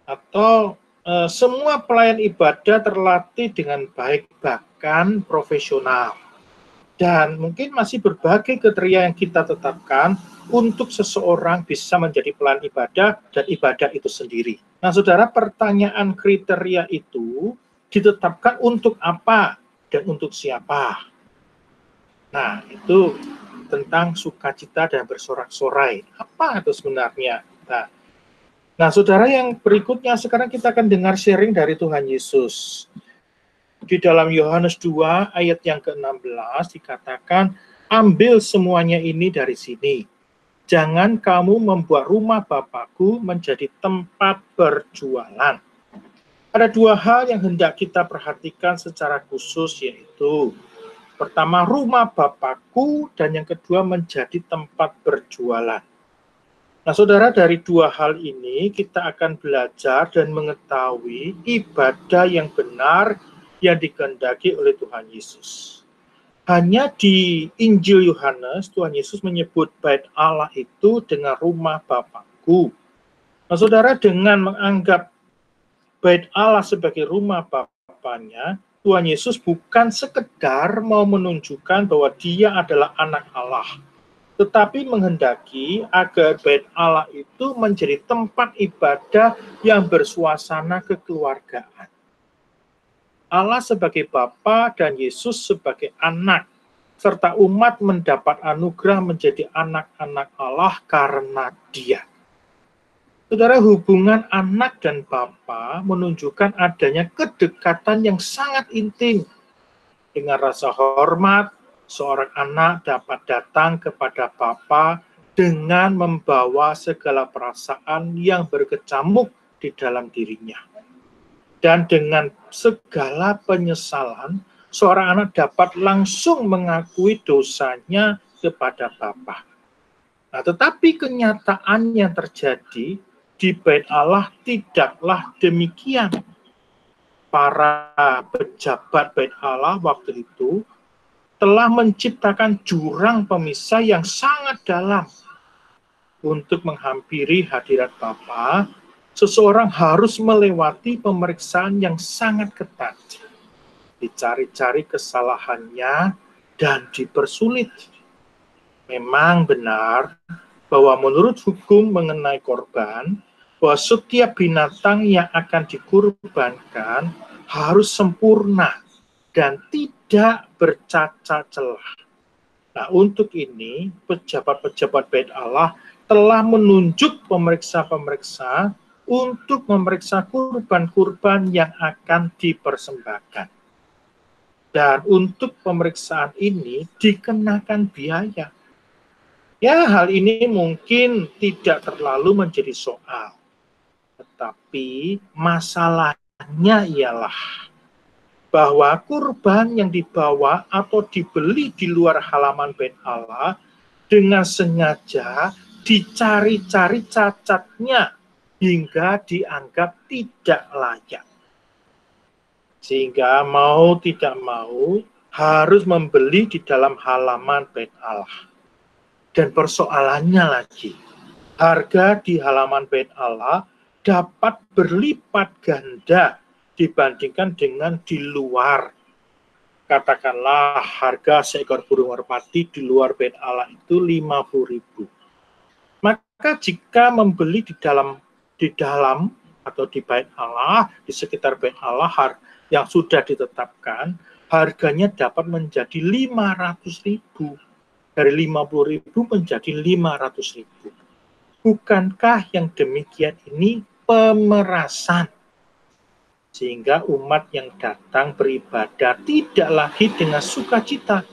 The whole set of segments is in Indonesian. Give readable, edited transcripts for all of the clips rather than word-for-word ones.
atau semua pelayan ibadah terlatih dengan baik, bahkan profesional. Dan mungkin masih berbagai kriteria yang kita tetapkan untuk seseorang bisa menjadi pelayan ibadah dan ibadah itu sendiri. Nah, saudara, pertanyaan kriteria itu ditetapkan untuk apa dan untuk siapa. Nah, itu tentang sukacita dan bersorak-sorai. Apa itu sebenarnya? Nah, saudara, yang berikutnya sekarang kita akan dengar sharing dari Tuhan Yesus. Di dalam Yohanes 2 ayat yang ke-16 dikatakan, ambil semuanya ini dari sini. Jangan kamu membuat rumah Bapakku menjadi tempat berjualan. Ada dua hal yang hendak kita perhatikan secara khusus, yaitu pertama, rumah Bapakku, dan yang kedua, menjadi tempat berjualan. Nah, saudara, dari dua hal ini kita akan belajar dan mengetahui ibadah yang benar yang dikehendaki oleh Tuhan Yesus. Hanya di Injil Yohanes, Tuhan Yesus menyebut bait Allah itu dengan rumah Bapakku. Nah, saudara, dengan menganggap bait Allah sebagai rumah Bapaknya, Tuhan Yesus bukan sekedar mau menunjukkan bahwa dia adalah anak Allah, tetapi menghendaki agar bait Allah itu menjadi tempat ibadah yang bersuasana kekeluargaan. Allah sebagai Bapa dan Yesus sebagai anak, serta umat mendapat anugerah menjadi anak-anak Allah karena Dia. Saudara, hubungan anak dan Bapa menunjukkan adanya kedekatan yang sangat intim. Dengan rasa hormat, seorang anak dapat datang kepada Bapa dengan membawa segala perasaan yang berkecamuk di dalam dirinya. Dan dengan segala penyesalan, seorang anak dapat langsung mengakui dosanya kepada Bapa. Nah, tetapi kenyataan yang terjadi di bait Allah tidaklah demikian. Para pejabat bait Allah waktu itu telah menciptakan jurang pemisah yang sangat dalam. Untuk menghampiri hadirat Bapa, seseorang harus melewati pemeriksaan yang sangat ketat. Dicari-cari kesalahannya dan dipersulit. Memang benar bahwa menurut hukum mengenai korban, bahwa setiap binatang yang akan dikurbankan harus sempurna dan tidak bercacat celah. Nah, untuk ini, pejabat-pejabat bait Allah telah menunjuk pemeriksa-pemeriksa untuk memeriksa kurban-kurban yang akan dipersembahkan. Dan untuk pemeriksaan ini dikenakan biaya. Ya, hal ini mungkin tidak terlalu menjadi soal. Tetapi masalahnya ialah bahwa kurban yang dibawa atau dibeli di luar halaman bait Allah dengan sengaja dicari-cari cacatnya hingga dianggap tidak layak. Sehingga mau tidak mau harus membeli di dalam halaman bait Allah. Dan persoalannya lagi, harga di halaman bait Allah dapat berlipat ganda dibandingkan dengan di luar. Katakanlah harga seekor burung merpati di luar bait Allah itu 50.000. Maka jika membeli di dalam atau di bait Allah, di sekitar bait Allah yang sudah ditetapkan, harganya dapat menjadi 500.000. Dari 50.000 menjadi 500.000. Bukankah yang demikian ini pemerasan? Sehingga umat yang datang beribadah tidak lagi dengan sukacita,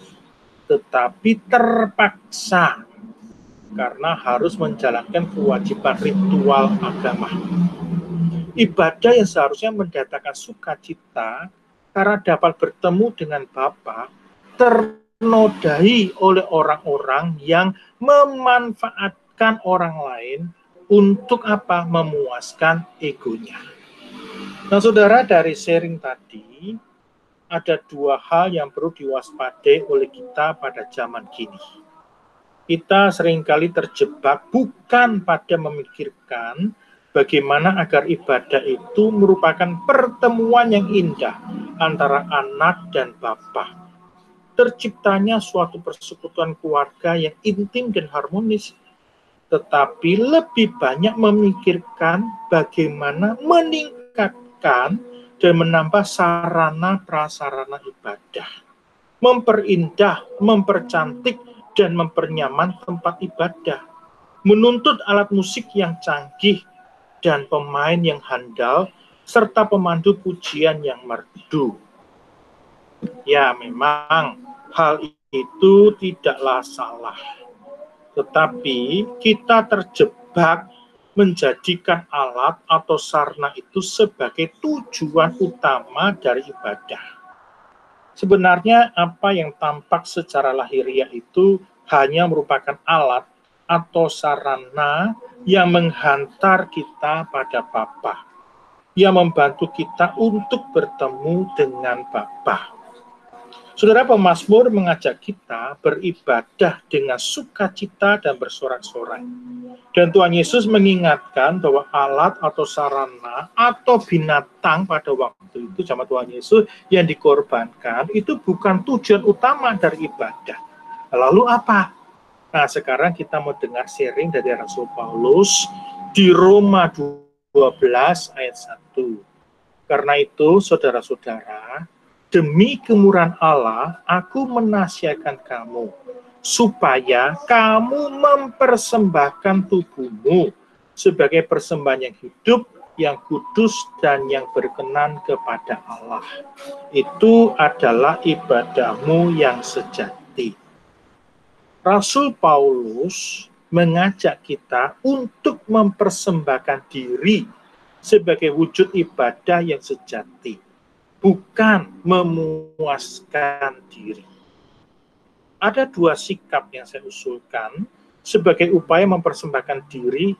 tetapi terpaksa karena harus menjalankan kewajiban ritual agama. Ibadah yang seharusnya mendatangkan sukacita karena dapat bertemu dengan Bapa ternodai oleh orang-orang yang memanfaatkan orang lain untuk apa? Memuaskan egonya. Nah, saudara, dari sharing tadi ada dua hal yang perlu diwaspadai oleh kita pada zaman kini. Kita seringkali terjebak bukan pada memikirkan bagaimana agar ibadah itu merupakan pertemuan yang indah antara anak dan bapa. Terciptanya suatu persekutuan keluarga yang intim dan harmonis, tetapi lebih banyak memikirkan bagaimana meningkatkan dan menambah sarana prasarana ibadah, memperindah, mempercantik, dan mempernyaman tempat ibadah, menuntut alat musik yang canggih dan pemain yang handal, serta pemandu pujian yang merdu. Ya, memang hal itu tidaklah salah. Tetapi kita terjebak menjadikan alat atau sarana itu sebagai tujuan utama dari ibadah. Sebenarnya apa yang tampak secara lahiriah itu hanya merupakan alat atau sarana yang menghantar kita pada Bapa, yang membantu kita untuk bertemu dengan Bapa. Saudara, pemazmur mengajak kita beribadah dengan sukacita dan bersorak-sorai. Dan Tuhan Yesus mengingatkan bahwa alat atau sarana atau binatang pada waktu itu zaman Tuhan Yesus yang dikorbankan itu bukan tujuan utama dari ibadah. Lalu apa? Nah, sekarang kita mau dengar sharing dari Rasul Paulus di Roma 12 ayat 1. Karena itu, saudara-saudara, demi kemurahan Allah, aku menasihatkan kamu, supaya kamu mempersembahkan tubuhmu sebagai persembahan yang hidup, yang kudus, dan yang berkenan kepada Allah. Itu adalah ibadahmu yang sejati. Rasul Paulus mengajak kita untuk mempersembahkan diri sebagai wujud ibadah yang sejati, bukan memuaskan diri. Ada dua sikap yang saya usulkan sebagai upaya mempersembahkan diri.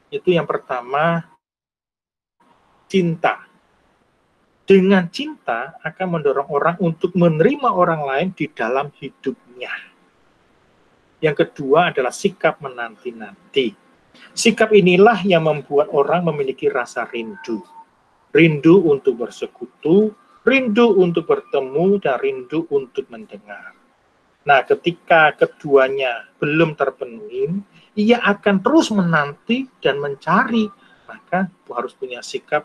Itu yang pertama, cinta. Dengan cinta akan mendorong orang untuk menerima orang lain di dalam hidupnya. Yang kedua adalah sikap menanti-nanti. Sikap inilah yang membuat orang memiliki rasa rindu. Rindu untuk bersekutu, rindu untuk bertemu, dan rindu untuk mendengar. Nah, ketika keduanya belum terpenuhi, ia akan terus menanti dan mencari. Maka harus punya sikap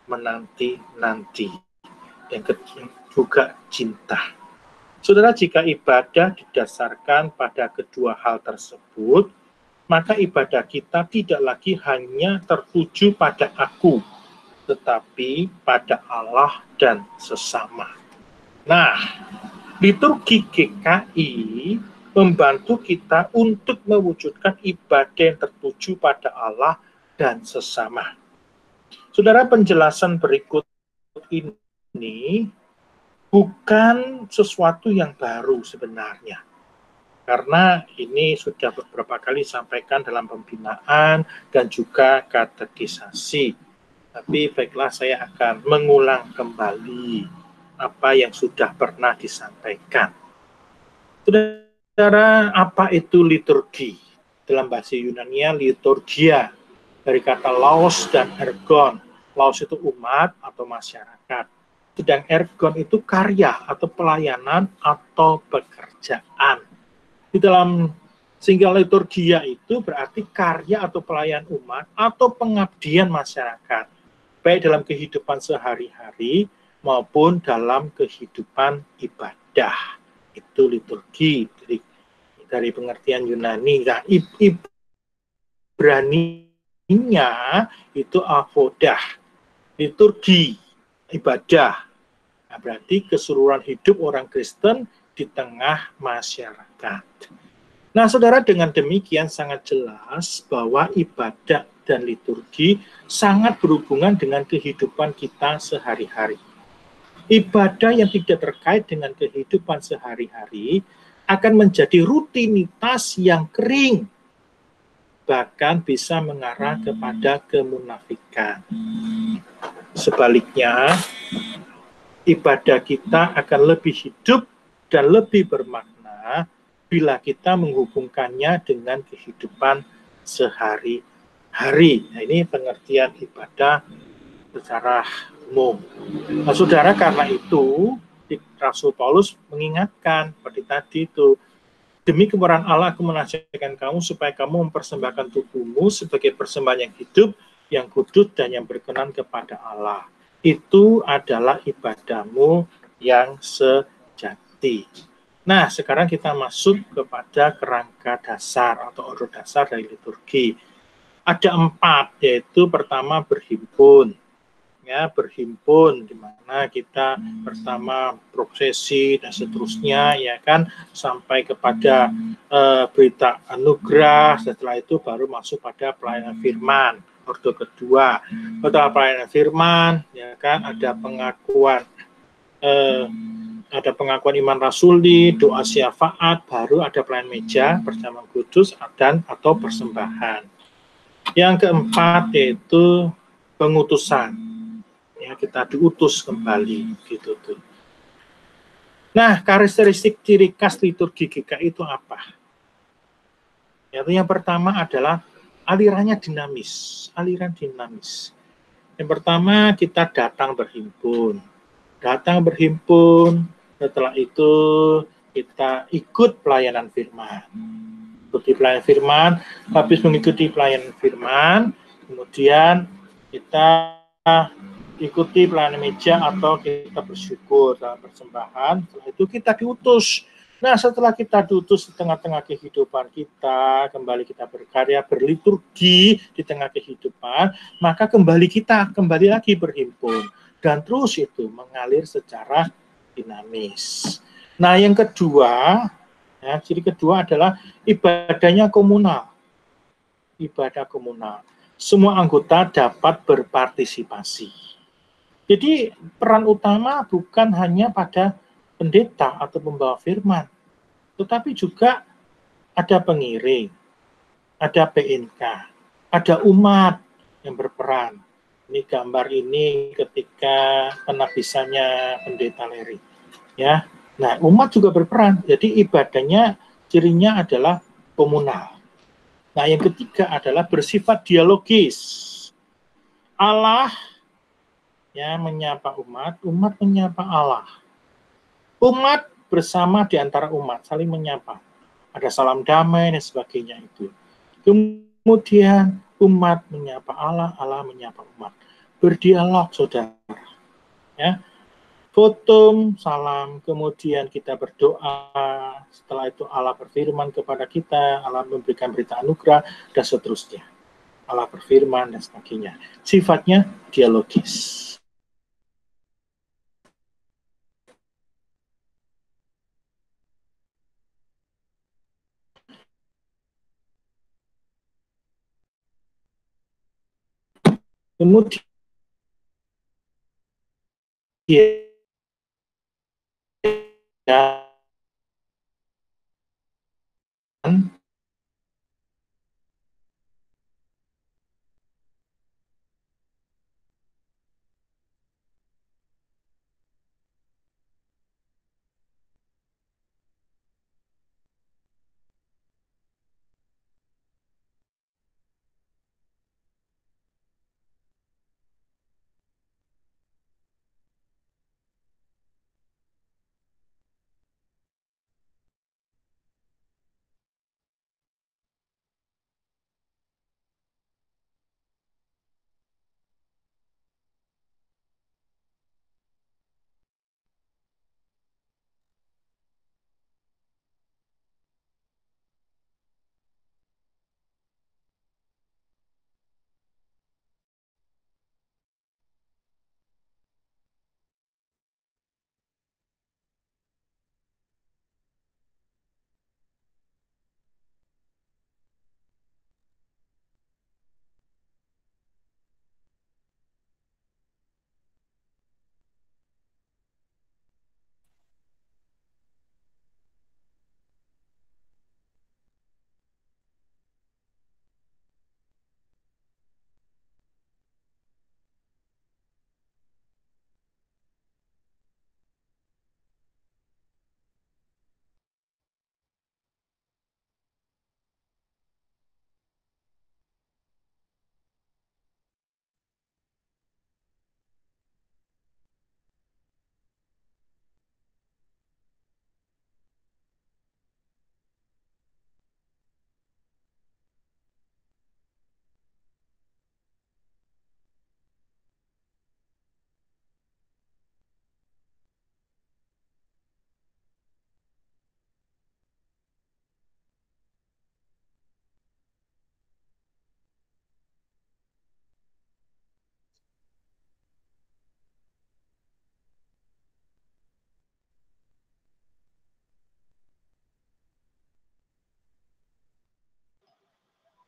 menanti-nanti. Dan juga cinta. Saudara, jika ibadah didasarkan pada kedua hal tersebut, maka ibadah kita tidak lagi hanya tertuju pada aku, tetapi pada Allah dan sesama. Nah, liturgi GKI membantu kita untuk mewujudkan ibadah yang tertuju pada Allah dan sesama. Saudara, penjelasan berikut ini bukan sesuatu yang baru sebenarnya. Karena ini sudah beberapa kali disampaikan dalam pembinaan dan juga katekisasi. Tapi baiklah, saya akan mengulang kembali apa yang sudah pernah disampaikan. Saudara, apa itu liturgi? Dalam bahasa Yunani, liturgia, dari kata laos dan ergon. Laos itu umat atau masyarakat. Sedang ergon itu karya atau pelayanan atau pekerjaan. Di dalam singgah liturgia itu berarti karya atau pelayan umat atau pengabdian masyarakat, baik dalam kehidupan sehari-hari maupun dalam kehidupan ibadah. Itu liturgi dari pengertian Yunani. Nah, Ibraninya itu avodah, liturgi, ibadah. Nah, berarti keseluruhan hidup orang Kristen di tengah masyarakat. Nah, saudara, dengan demikian sangat jelas bahwa ibadah dan liturgi sangat berhubungan dengan kehidupan kita sehari-hari. Ibadah yang tidak terkait dengan kehidupan sehari-hari akan menjadi rutinitas yang kering, bahkan bisa mengarah kepada kemunafikan. Sebaliknya, ibadah kita akan lebih hidup dan lebih bermakna bila kita menghubungkannya dengan kehidupan sehari-hari. hari. Nah, ini pengertian ibadah secara umum. Nah, saudara, karena itu Rasul Paulus mengingatkan seperti tadi itu, demi kemurahan Allah aku menasihatkan kamu supaya kamu mempersembahkan tubuhmu sebagai persembahan yang hidup, yang kudus dan yang berkenan kepada Allah. Itu adalah ibadahmu yang sejati. Nah, sekarang kita masuk kepada kerangka dasar atau urut dasar dari liturgi. Ada 4, yaitu pertama berhimpun. Ya, berhimpun di mana kita pertama prosesi dan seterusnya, ya kan, sampai kepada berita anugerah. Setelah itu baru masuk pada pelayanan firman, ordo kedua. Setelah pelayanan firman, ya kan, ada pengakuan iman rasuli, doa syafaat, baru ada pelayanan meja bersama kudus dan atau persembahan. Yang keempat yaitu pengutusan. Ya, kita diutus kembali gitu tuh. Nah, karakteristik ciri khas liturgi GKI itu apa? Yaitu yang pertama adalah alirannya dinamis, aliran dinamis. Yang pertama kita datang berhimpun. Datang berhimpun, setelah itu kita ikut pelayanan firman. Ikuti pelayanan firman, habis mengikuti pelayanan firman, kemudian kita ikuti pelayanan meja atau kita bersyukur dalam persembahan. Setelah itu kita diutus. Nah, setelah kita diutus di tengah-tengah kehidupan kita, kembali kita berkarya, berliturgi di tengah kehidupan, maka kembali lagi berhimpun. Dan terus itu mengalir secara dinamis. Nah, yang kedua, ya, ciri kedua adalah ibadahnya komunal. Ibadah komunal. Semua anggota dapat berpartisipasi. Jadi peran utama bukan hanya pada pendeta atau pembawa firman, tetapi juga ada pengiring, ada PNK, ada umat yang berperan. Ini gambar ini ketika penabisannya pendeta Leri. Ya, nah umat juga berperan. Jadi ibadahnya cirinya adalah komunal. Nah, yang ketiga adalah bersifat dialogis. Allah ya menyapa umat, umat menyapa Allah. Umat bersama di antara umat saling menyapa. Ada salam damai dan sebagainya itu. Kemudian umat menyapa Allah, Allah menyapa umat. Berdialog, saudara. Ya. Fotum, salam, kemudian kita berdoa, setelah itu Allah berfirman kepada kita, Allah memberikan berita anugerah, dan seterusnya. Allah berfirman, dan sebagainya. Sifatnya dialogis. Kemudian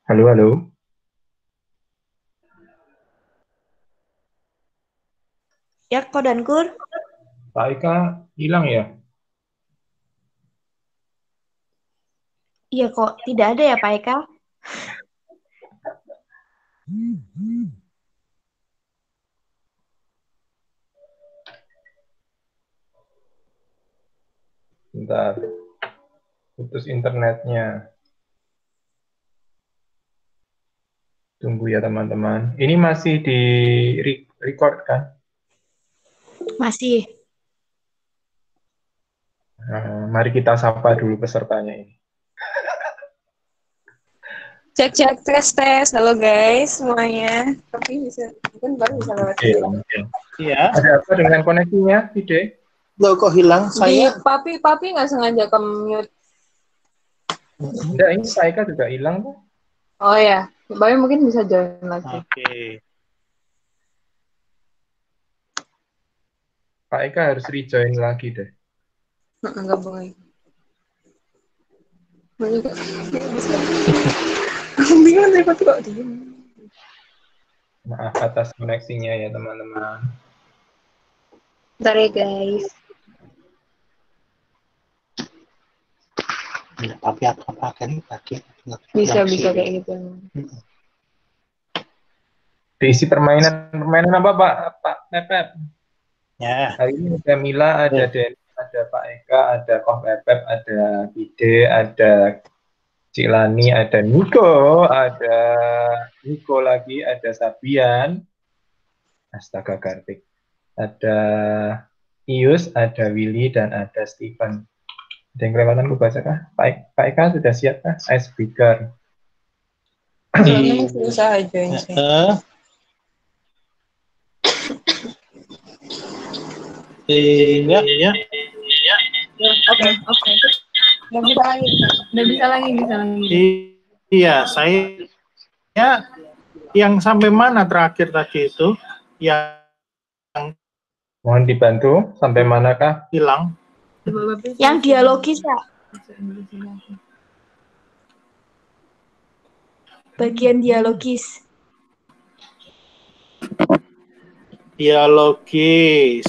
Halo, halo. Ya, Ko dan Kur. Pak Eka hilang ya? Iya kok, tidak ada ya Pak Eka? Bentar, putus internetnya. Tunggu ya teman-teman. Ini masih di record kan? Masih. Mari kita sapa dulu pesertanya ini. Cek cek tes tes, halo guys semuanya. Tapi bisa mungkin baru bisa lewat Iya, sini. mungkin. Iya. Ada apa dengan koneksinya, Vide? Loh, kok hilang? Di Saya papi nggak sengaja ke mute. Enggak, ini Pak Eka juga hilang tuh. Oh ya, Bapak mungkin bisa join lagi. Oke. Pak Eka harus rejoin lagi deh. Enggak boleh. Bingung tadi kok diem. Maaf atas koneksinya ya teman-teman. Bentar ya guys. Ya, tapi apa kan pakai Bisa kayak gitu. Diisi permainan apa Pak? Pak Pepep. Ya. Hari ini ada Mila, ada Denny, ada Pak Eka, ada Koh Pepep, ada Vide, ada Cilani, ada Niko lagi, ada Sabian, astaga Kartik, ada Ius, ada Willy, dan ada Steven. Ada yang kelewatan gue baca kah? Pak Eka sudah siap kah? Ice Speaker. Soalnya masih usaha join sih. Iya, iya. Oke. Udah bisa lagi. Iya, saya yang sampai mana terakhir tadi itu yang Mohon dibantu, sampai manakah? hilang? Yang dialogis ya. Bagian dialogis. Dialogis.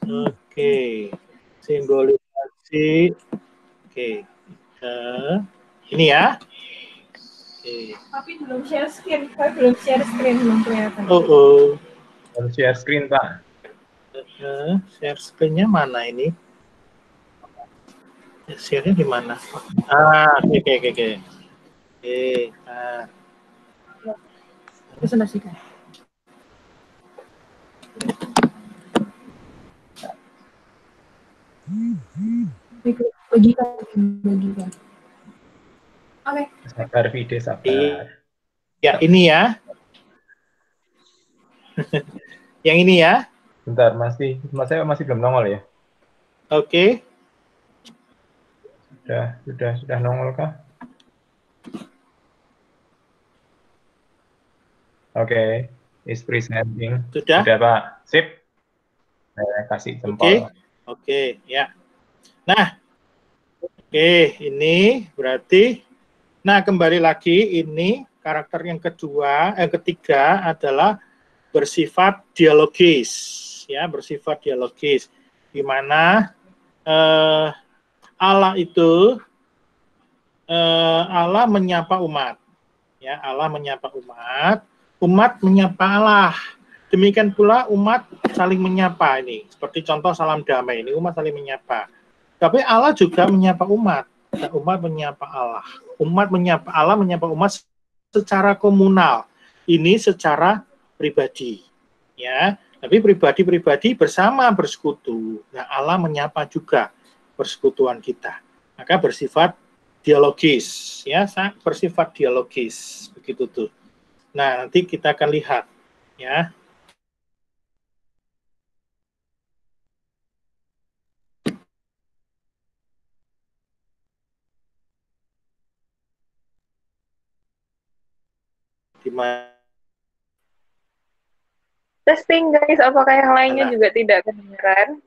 Oke. Simbolisasi. Oke. Ini ya. Oke. Tapi belum share screen, belum kelihatan. Oh. Harus share screen, Pak. Share screen-nya mana ini? Share-nya di mana? Oke. Oke. Presentasikan. Bagikan. Oke. Sabar, Vide, sabar. Ya, ini ya. Yang ini ya. Bentar, saya masih belum nongol ya? Oke. Sudah nongol kah? Oke, is presenting. Sudah, Pak. Sip. Saya kasih jempol. Oke, ya. Nah, ini berarti, kembali lagi ini karakter yang ketiga adalah bersifat dialogis, ya, bersifat dialogis, di mana Allah itu Allah menyapa umat, ya, Allah menyapa umat menyapa Allah. Demikian pula umat saling menyapa ini. Seperti contoh salam damai ini, umat saling menyapa. Tapi Allah juga menyapa umat. Dan umat menyapa Allah. Umat menyapa Allah, menyapa umat secara komunal. Ini secara pribadi. Ya, tapi pribadi-pribadi bersama bersekutu. Nah, Allah menyapa juga persekutuan kita. Maka bersifat dialogis, ya, bersifat dialogis. Begitu tuh. Nah, nanti kita akan lihat, ya. Testing guys, apakah yang lainnya juga tidak kedengaran?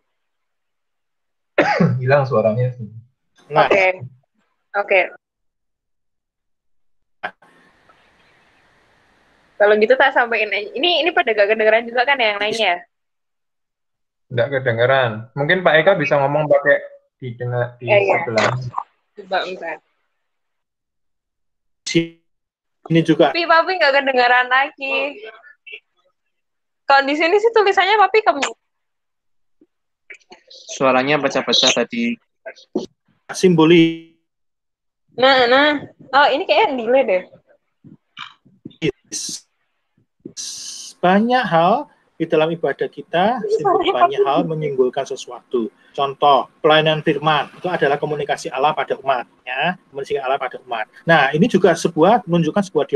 Hilang suaranya. Oke. Kalau gitu tak sampaikan aja. Ini pada gak kedengeran juga kan ya yang lainnya? Nggak kedengeran. Mungkin Pak Eka bisa ngomong pakai didengar di Iya. sebelah. Coba bentar. Ini juga. Papi nggak kedengeran lagi. Kalau di sini sih tulisannya Papi kamu. Suaranya pecah-pecah tadi. Simbolis. Nah. Oh, ini kayaknya delay deh. Banyak hal di dalam ibadah kita, banyak hal menyimpulkan sesuatu. Contoh, pelayanan firman itu adalah komunikasi Allah pada umat, ya, komunikasi Allah pada umat. Nah, ini juga menunjukkan sebuah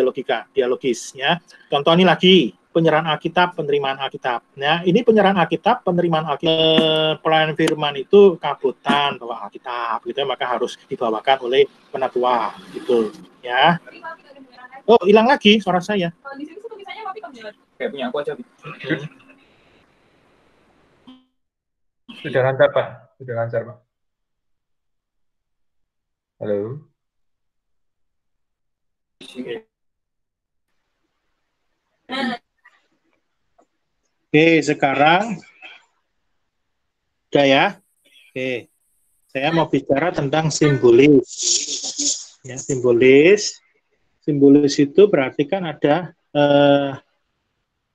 dialogis, ya. Contoh ini lagi, penyerahan Alkitab, penerimaan Alkitab. Nah, ini penyerahan Alkitab, penerimaan Alkitab, pelayanan firman itu kabutan bawa Alkitab, gitu, maka harus dibawakan oleh penatua, gitu, ya. Oh, hilang lagi suara saya. Kalau di sini tulisannya Papi kamu. Kayak punya aku aja. Sudah lancar, Pak. Sudah lancar, Pak. Halo. Oke, sekarang udah ya. Oke, saya mau bicara tentang simbolis. Ya, simbolis. Simbolis itu berarti kan ada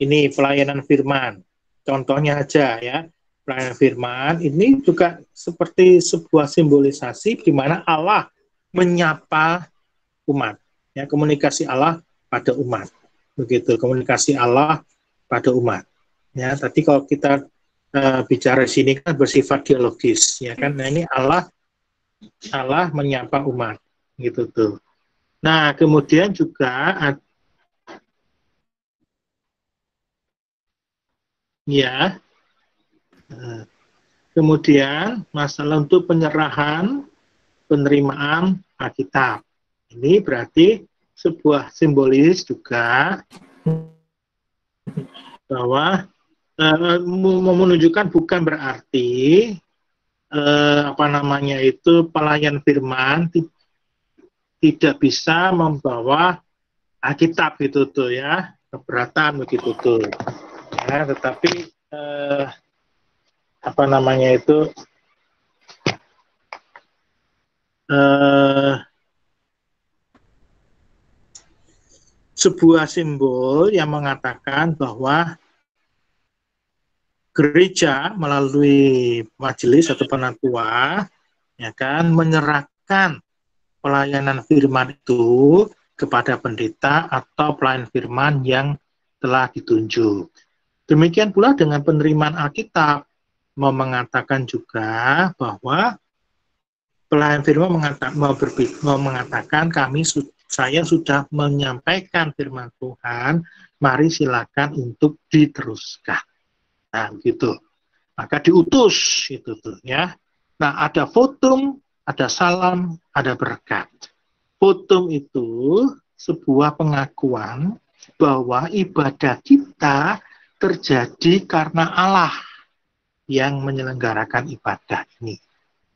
ini pelayanan firman. Contohnya aja ya, pelayanan firman ini juga seperti sebuah simbolisasi di mana Allah menyapa umat. Ya, komunikasi Allah pada umat. Begitu, komunikasi Allah pada umat. Ya, tadi kalau kita bicara di sini kan bersifat dialogis, ya kan? Nah, ini Allah menyapa umat, gitu tuh. Nah, kemudian juga ya, kemudian masalah untuk penyerahan, penerimaan Alkitab. Ini berarti sebuah simbolis juga bahwa menunjukkan bukan berarti pelayan firman tidak bisa membawa Alkitab gitu tuh ya, keberatan begitu tuh ya, tetapi sebuah simbol yang mengatakan bahwa gereja melalui majelis atau penatua ya kan menyerahkan pelayanan firman itu kepada pendeta atau pelayan firman yang telah ditunjuk. Demikian pula dengan penerimaan Alkitab mengatakan juga bahwa pelayan firman mengatakan saya sudah menyampaikan firman Tuhan, mari silakan untuk diteruskan. Nah, begitu. Maka diutus itu tuh ya. Nah, ada votum, ada salam, ada berkat. Votum itu sebuah pengakuan bahwa ibadah kita terjadi karena Allah yang menyelenggarakan ibadah ini.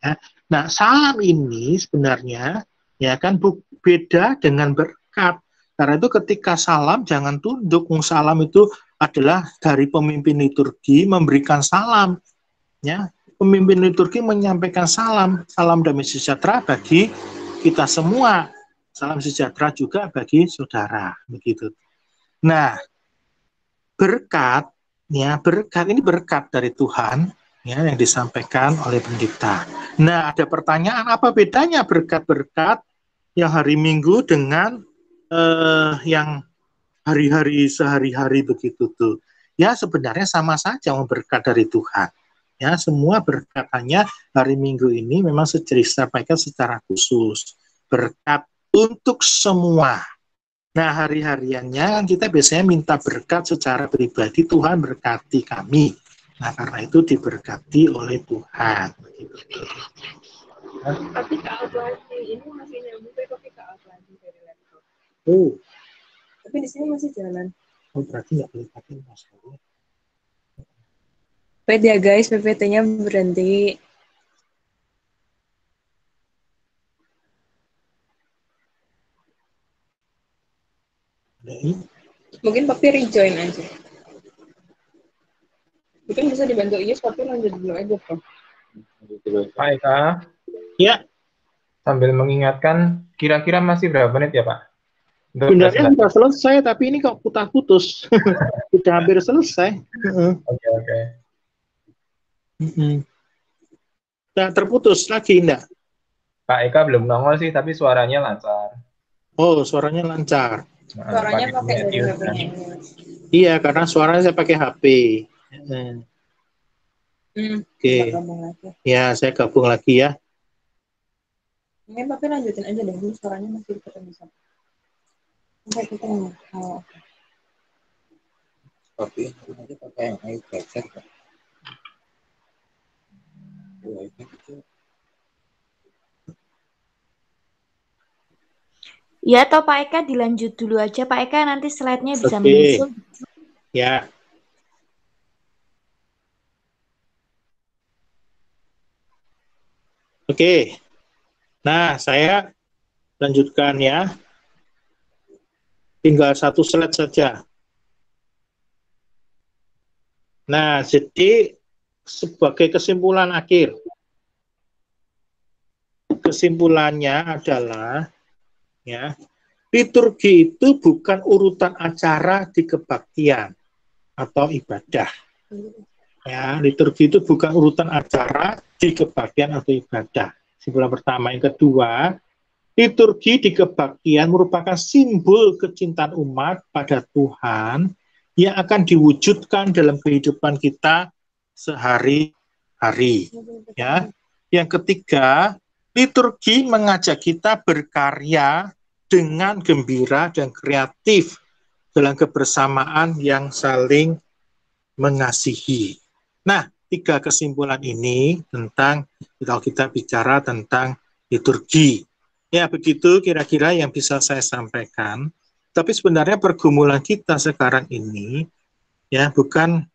Ya. Nah, salam ini sebenarnya ya kan beda dengan berkat. Karena itu ketika salam jangan tunduk. Salam itu adalah dari pemimpin liturgi memberikan salam. Ya, pemimpin liturgi menyampaikan salam damai sejahtera bagi kita semua. Salam sejahtera juga bagi saudara, begitu. Nah, berkat ini berkat dari Tuhan ya yang disampaikan oleh pendeta. Nah, ada pertanyaan apa bedanya berkat-berkat yang hari Minggu dengan yang hari-hari sehari-hari begitu tuh. Ya, sebenarnya sama saja berkat dari Tuhan. Ya, semua berkat, hanya hari Minggu ini memang disampaikan secara khusus. Berkat untuk semua. Nah, hari-hariannya kita biasanya minta berkat secara pribadi, Tuhan berkati kami. Nah, karena itu diberkati oleh Tuhan. Tapi Kak Abladi, ini masih nyambung tapi Kak Abladi dari laptop. Oh. Tapi di sini masih jalan. Oh, berarti nggak boleh pakai masker. Wait ya guys, PPT-nya berhenti. Mungkin Papi rejoin aja. Mungkin bisa dibantu Ius, Papi lanjut dulu aja, Prof. Pak Eka, Ya, sambil mengingatkan, kira-kira masih berapa menit ya Pak? Untuk sebenarnya presentasi. sudah selesai, tapi ini kok putus-putus. Sudah hampir selesai. Oke. Sudah terputus lagi, enggak? Pak Eka belum nongol sih, tapi suaranya lancar. Oh, suaranya lancar. Nah, Suaranya pakai dari Ius, HP-nya kan. Ius. Iya, karena suaranya saya pakai HP. Oke. Gabung lagi. Ya, saya gabung lagi ya. Mungkin Papi lanjutin aja deh, dulu suaranya masih ketemu sama. Sampai ketemu. Oh. Tapi aja pakai yang iPad kan. Ya, atau Pak Eka dilanjut dulu aja. Pak Eka nanti slide-nya bisa Oke. menyusul. Ya. Oke. Nah, saya lanjutkan ya. Tinggal satu slide saja. Nah, jadi sebagai kesimpulan akhir. Kesimpulannya adalah ya, liturgi itu bukan urutan acara di kebaktian atau ibadah. Ya, liturgi itu bukan urutan acara di kebaktian atau ibadah. Kesimpulan pertama. Yang kedua, liturgi di kebaktian merupakan simbol kecintaan umat pada Tuhan yang akan diwujudkan dalam kehidupan kita sehari-hari. Ya. Yang ketiga, liturgi mengajak kita berkarya dengan gembira dan kreatif dalam kebersamaan yang saling mengasihi. Nah, tiga kesimpulan ini tentang kalau kita bicara tentang liturgi. Ya, begitu kira-kira yang bisa saya sampaikan. Tapi sebenarnya pergumulan kita sekarang ini ya bukan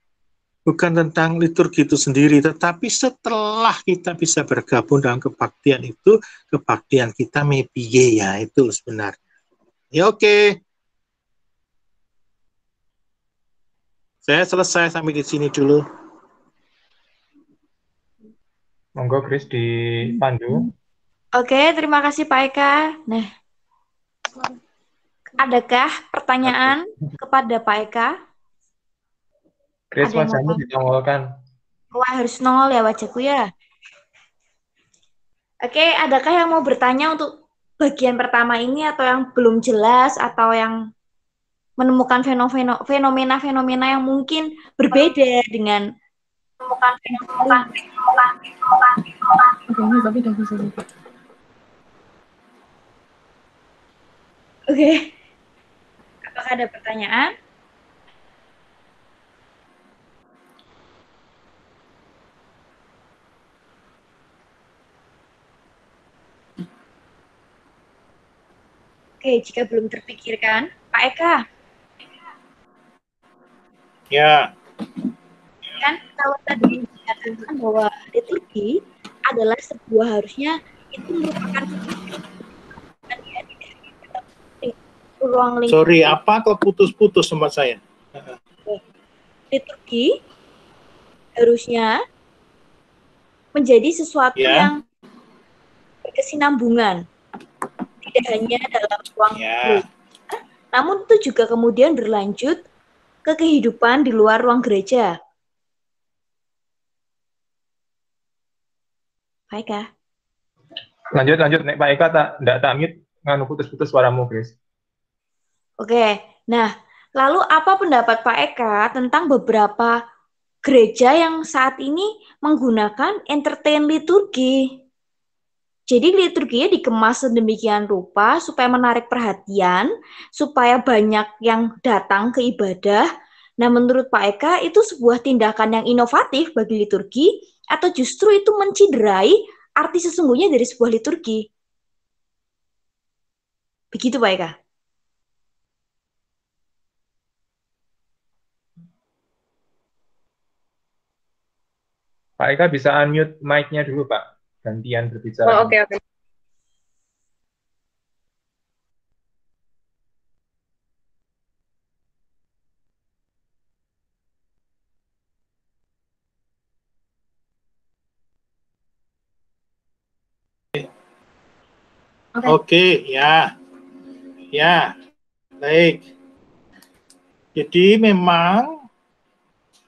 tentang liturgi itu sendiri, tetapi setelah kita bisa bergabung dalam kebaktian itu, kebaktian kita mepiye ya, itu sebenarnya. Ya oke. Saya selesai sampai di sini dulu. Monggo Chris dipandu. Oke, terima kasih Pak Eka. Nah, adakah pertanyaan kepada Pak Eka? Chris, Ada yang mau wajahmu tanya? ditongolkan. Wah, harus nongol ya wajahku ya. Oke, adakah yang mau bertanya untuk bagian pertama ini atau yang belum jelas atau yang menemukan fenomena-fenomena yang mungkin berbeda dengan Oke. Apakah ada pertanyaan? Oke, jika belum terpikirkan, Pak Eka, Ya, kan kalau tadi dikatakan bahwa liturgi adalah sebuah harusnya itu merupakan ruang lingkup. sorry, apa kok putus-putus tempat saya? Liturgi harusnya menjadi sesuatu Ya. yang berkesinambungan, tidak hanya dalam ruang gereja, namun itu juga kemudian berlanjut ke kehidupan di luar ruang gereja. Baik ya. Lanjut Nek Pak Eka tak mute nganu putus-putus suaramu Chris. Oke, nah lalu apa pendapat Pak Eka tentang beberapa gereja yang saat ini menggunakan entertain liturgi? Jadi liturginya dikemas sedemikian rupa supaya menarik perhatian, supaya banyak yang datang ke ibadah. Nah, menurut Pak Eka itu sebuah tindakan yang inovatif bagi liturgi atau justru itu menciderai arti sesungguhnya dari sebuah liturgi? Begitu Pak Eka. Pak Eka bisa unmute mic-nya dulu Pak. Gantian berbicara. Oh, oke. Oke, ya. Ya, baik. Jadi memang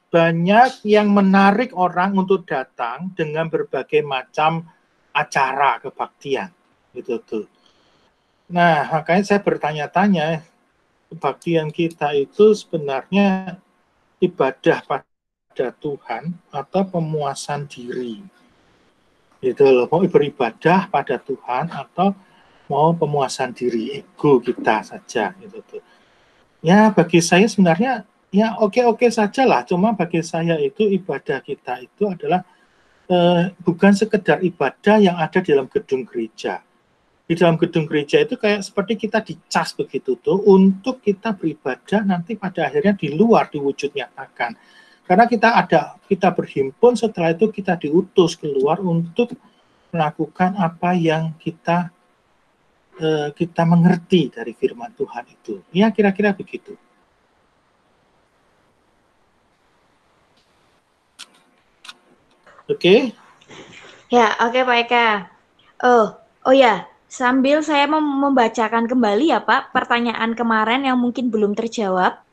banyak yang menarik orang untuk datang dengan berbagai macam acara kebaktian. Gitu tuh. Nah, makanya saya bertanya-tanya, kebaktian kita itu sebenarnya ibadah pada Tuhan atau pemuasan diri. Gitu loh, mau beribadah pada Tuhan atau mau pemuasan diri, ego kita saja gitu tuh. Ya bagi saya sebenarnya ya oke-oke saja lah, cuma bagi saya itu ibadah kita itu adalah bukan sekedar ibadah yang ada di dalam gedung gereja. Di dalam gedung gereja itu kayak seperti kita dicas begitu tuh untuk kita beribadah nanti pada akhirnya di luar diwujud nyatakan. Karena kita berhimpun, setelah itu kita diutus keluar untuk melakukan apa yang kita mengerti dari firman Tuhan itu. Ya kira-kira begitu. Oke? Ya, oke Pak Eka. Oh ya, sambil saya membacakan kembali ya Pak, pertanyaan kemarin yang mungkin belum terjawab.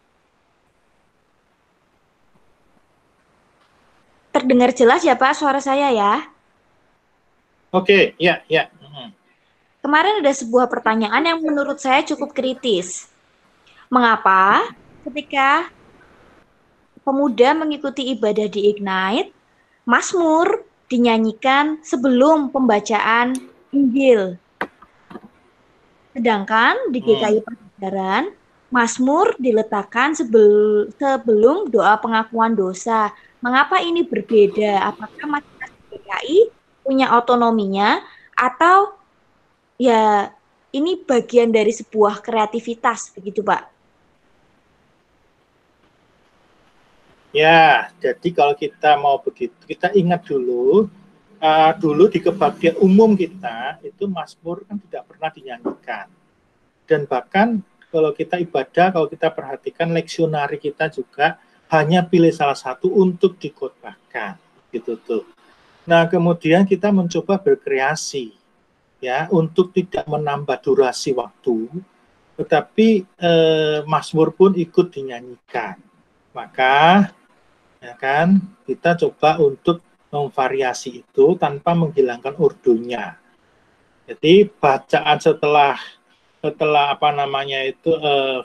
Terdengar jelas ya Pak suara saya ya? Oke, ya. Kemarin ada sebuah pertanyaan yang menurut saya cukup kritis. Mengapa ketika pemuda mengikuti ibadah di Ignite, Mazmur dinyanyikan sebelum pembacaan Injil? Sedangkan di GKI Pajajaran, Mazmur diletakkan sebelum doa pengakuan dosa. Mengapa ini berbeda? Apakah masing-masing GKI punya otonominya atau ya ini bagian dari sebuah kreativitas begitu Pak? Ya, jadi kalau kita mau begitu, kita ingat dulu di kebaktian umum kita itu Mazmur kan tidak pernah dinyanyikan. Dan bahkan kalau kita ibadah, kalau kita perhatikan leksionari kita juga hanya pilih salah satu untuk dikhotbahkan, gitu tuh. Nah, kemudian kita mencoba berkreasi, ya, untuk tidak menambah durasi waktu, tetapi Mazmur pun ikut dinyanyikan. Maka, ya kan, kita coba untuk memvariasi itu tanpa menghilangkan urdunya. Jadi bacaan setelah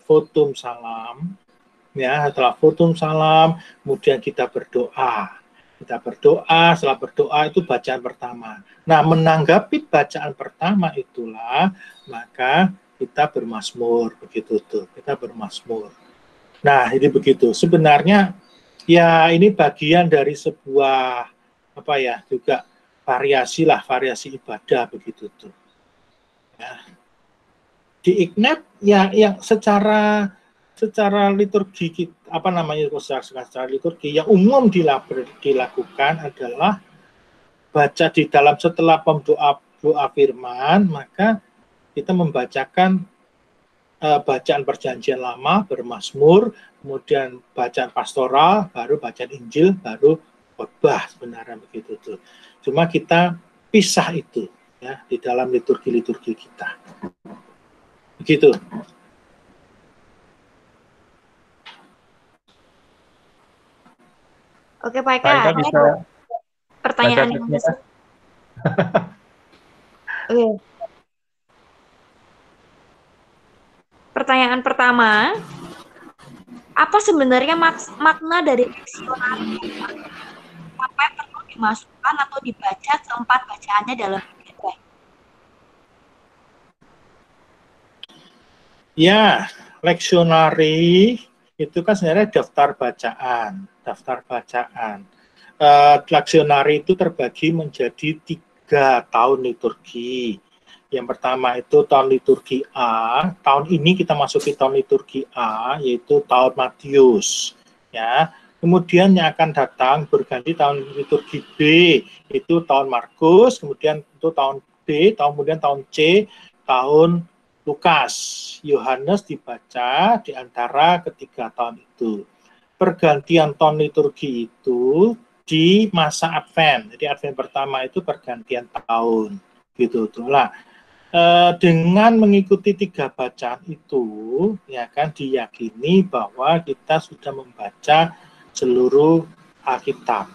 votum salam, ya, setelah votum salam kemudian kita berdoa, setelah berdoa itu bacaan pertama. Nah, menanggapi bacaan pertama itulah maka kita bermazmur, begitu tuh, kita bermazmur. Nah, ini begitu. Sebenarnya ya ini bagian dari sebuah juga variasi ibadah, begitu tuh. Ya. Di Ignite ya yang secara liturgi secara liturgi yang umum dilakukan adalah baca di dalam setelah doa firman, maka kita membacakan bacaan perjanjian lama, bermazmur, kemudian bacaan pastoral, baru bacaan Injil, baru khotbah, sebenarnya begitu tuh. Cuma kita pisah itu ya di dalam liturgi kita. Begitu. Oke Pak Eka, bisa pertanyaan yang masuk. Oke. Pertanyaan pertama, apa sebenarnya makna dari leksionari? Apa yang perlu dimasukkan atau dibaca keempat bacaannya dalam ibadah? Ya, leksionari itu kan sebenarnya daftar bacaan. Leksionari itu terbagi menjadi 3 tahun liturgi. Yang pertama itu tahun liturgi A. Tahun ini kita masuki tahun liturgi A, yaitu tahun Matius. Ya. Kemudian yang akan datang berganti tahun liturgi B, itu tahun Markus. Kemudian itu tahun B, kemudian tahun C, tahun Lukas. Yohanes dibaca di antara ketiga tahun itu. Pergantian tahun liturgi itu di masa Advent. Jadi Advent pertama itu pergantian tahun, gitu tuh lah. dengan mengikuti 3 bacaan itu, ya kan, diyakini bahwa kita sudah membaca seluruh Alkitab.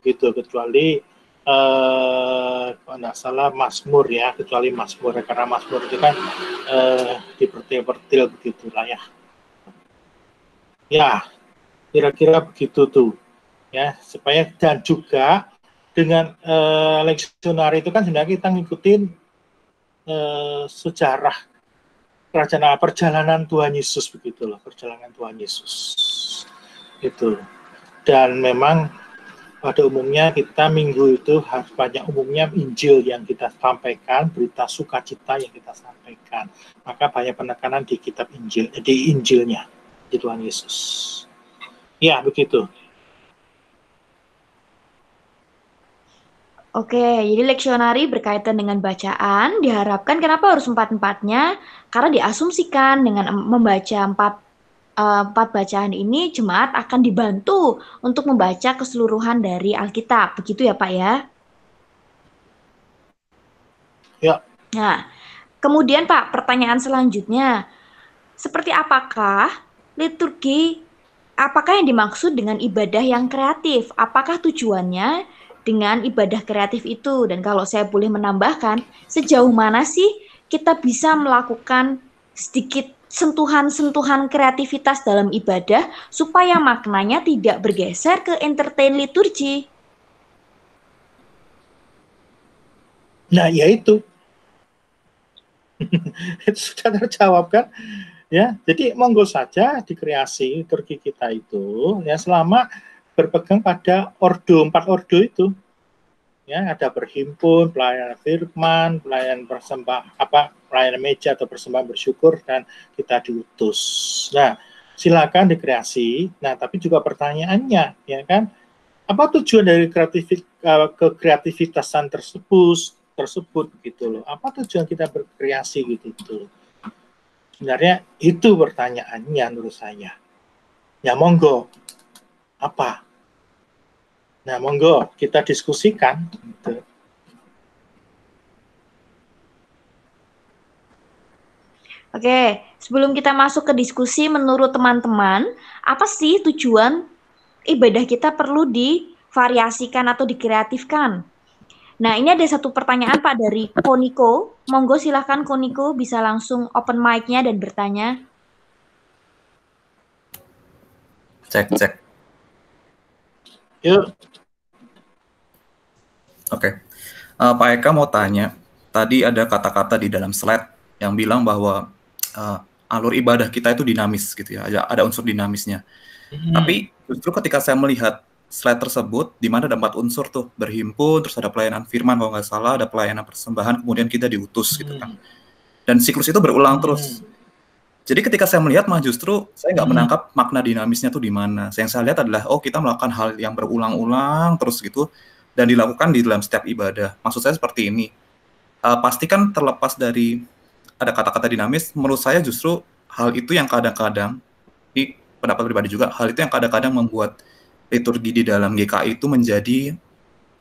Begitu, kecuali kalau nggak salah Mazmur ya, kecuali Mazmur, karena Mazmur itu kan dipertil-pertil begitulah ya. Ya, kira-kira begitu tuh. Ya, supaya, dan juga dengan leksionari itu kan sebenarnya kita ngikutin sejarah kerajaan, perjalanan Tuhan Yesus begitu loh, perjalanan Tuhan Yesus itu. Dan memang pada umumnya kita minggu itu harus banyak umumnya Injil yang kita sampaikan, berita sukacita yang kita sampaikan. Maka banyak penekanan di kitab Injil, di Injilnya, di Tuhan Yesus. Ya, begitu. Oke, jadi leksionari berkaitan dengan bacaan, diharapkan kenapa harus 4-4-nya? Karena diasumsikan dengan membaca 4 bacaan ini, jemaat akan dibantu untuk membaca keseluruhan dari Alkitab. Begitu ya Pak ya? Ya. Nah, kemudian Pak, pertanyaan selanjutnya. Seperti apakah liturgi, apakah yang dimaksud dengan ibadah yang kreatif? Apakah tujuannya dengan ibadah kreatif itu? Dan kalau saya boleh menambahkan, sejauh mana sih kita bisa melakukan sedikit sentuhan-sentuhan kreativitas dalam ibadah supaya maknanya tidak bergeser ke entertain liturgi? Nah, ya itu. Itu sudah terjawab kan? Ya, jadi monggo saja di kreasi liturgi kita itu ya, selama berpegang pada ordo, 4 ordo itu. Ya, ada berhimpun, pelayanan firman, pelayanan pelayanan meja atau persembahan bersyukur, dan kita diutus. Nah, silakan dikreasi. Nah, tapi juga pertanyaannya, ya kan, apa tujuan dari kekreativitasan tersebut gitu loh. Apa tujuan kita berkreasi gitu. Sebenarnya itu pertanyaannya menurut saya. Ya monggo. Apa? Nah, monggo kita diskusikan. Gitu. Oke, sebelum kita masuk ke diskusi, menurut teman-teman, apa sih tujuan ibadah kita perlu divariasikan atau dikreatifkan? Nah, ini ada satu pertanyaan Pak dari Koniko. Monggo silahkan Koniko bisa langsung open mic-nya dan bertanya. Cek. Yuk. Oke. Pak Eka mau tanya, tadi ada kata-kata di dalam slide yang bilang bahwa alur ibadah kita itu dinamis gitu ya, ada unsur dinamisnya. Tapi justru ketika saya melihat slide tersebut, di mana ada 4 unsur tuh, berhimpun, terus ada pelayanan firman kalau nggak salah, ada pelayanan persembahan, kemudian kita diutus gitu kan. Dan siklus itu berulang terus. Jadi ketika saya melihat mah justru saya nggak menangkap makna dinamisnya tuh di mana. Yang saya lihat adalah, oh kita melakukan hal yang berulang-ulang terus gitu, dan dilakukan di dalam setiap ibadah. Maksud saya seperti ini. Pastikan terlepas dari ada kata-kata dinamis, menurut saya justru hal itu yang kadang-kadang, ini pendapat pribadi juga, hal itu yang kadang-kadang membuat liturgi di dalam GKI itu menjadi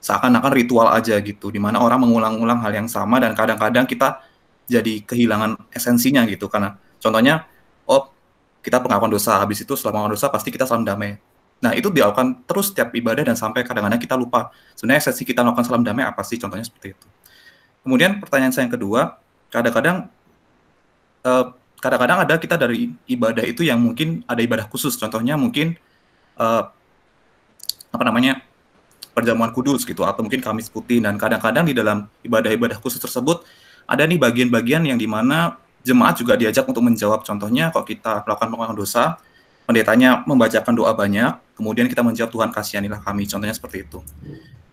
seakan-akan ritual aja gitu, di mana orang mengulang-ulang hal yang sama dan kadang-kadang kita jadi kehilangan esensinya gitu. Karena contohnya, kita pengakuan dosa, habis itu setelah pengakuan dosa pasti kita salam damai. Nah, itu dilakukan terus setiap ibadah dan sampai kadang-kadang kita lupa sebenarnya esensi kita melakukan salam damai apa sih, contohnya seperti itu. Kemudian pertanyaan saya yang kedua, kadang-kadang ada kita dari ibadah itu yang mungkin ada ibadah khusus, contohnya mungkin perjamuan kudus gitu, atau mungkin Kamis Putih, dan kadang-kadang di dalam ibadah-ibadah khusus tersebut ada nih bagian-bagian yang dimana jemaat juga diajak untuk menjawab. Contohnya kalau kita melakukan pengakuan dosa, pendetanya membacakan doa banyak, kemudian kita menjawab, Tuhan kasihanilah kami, contohnya seperti itu.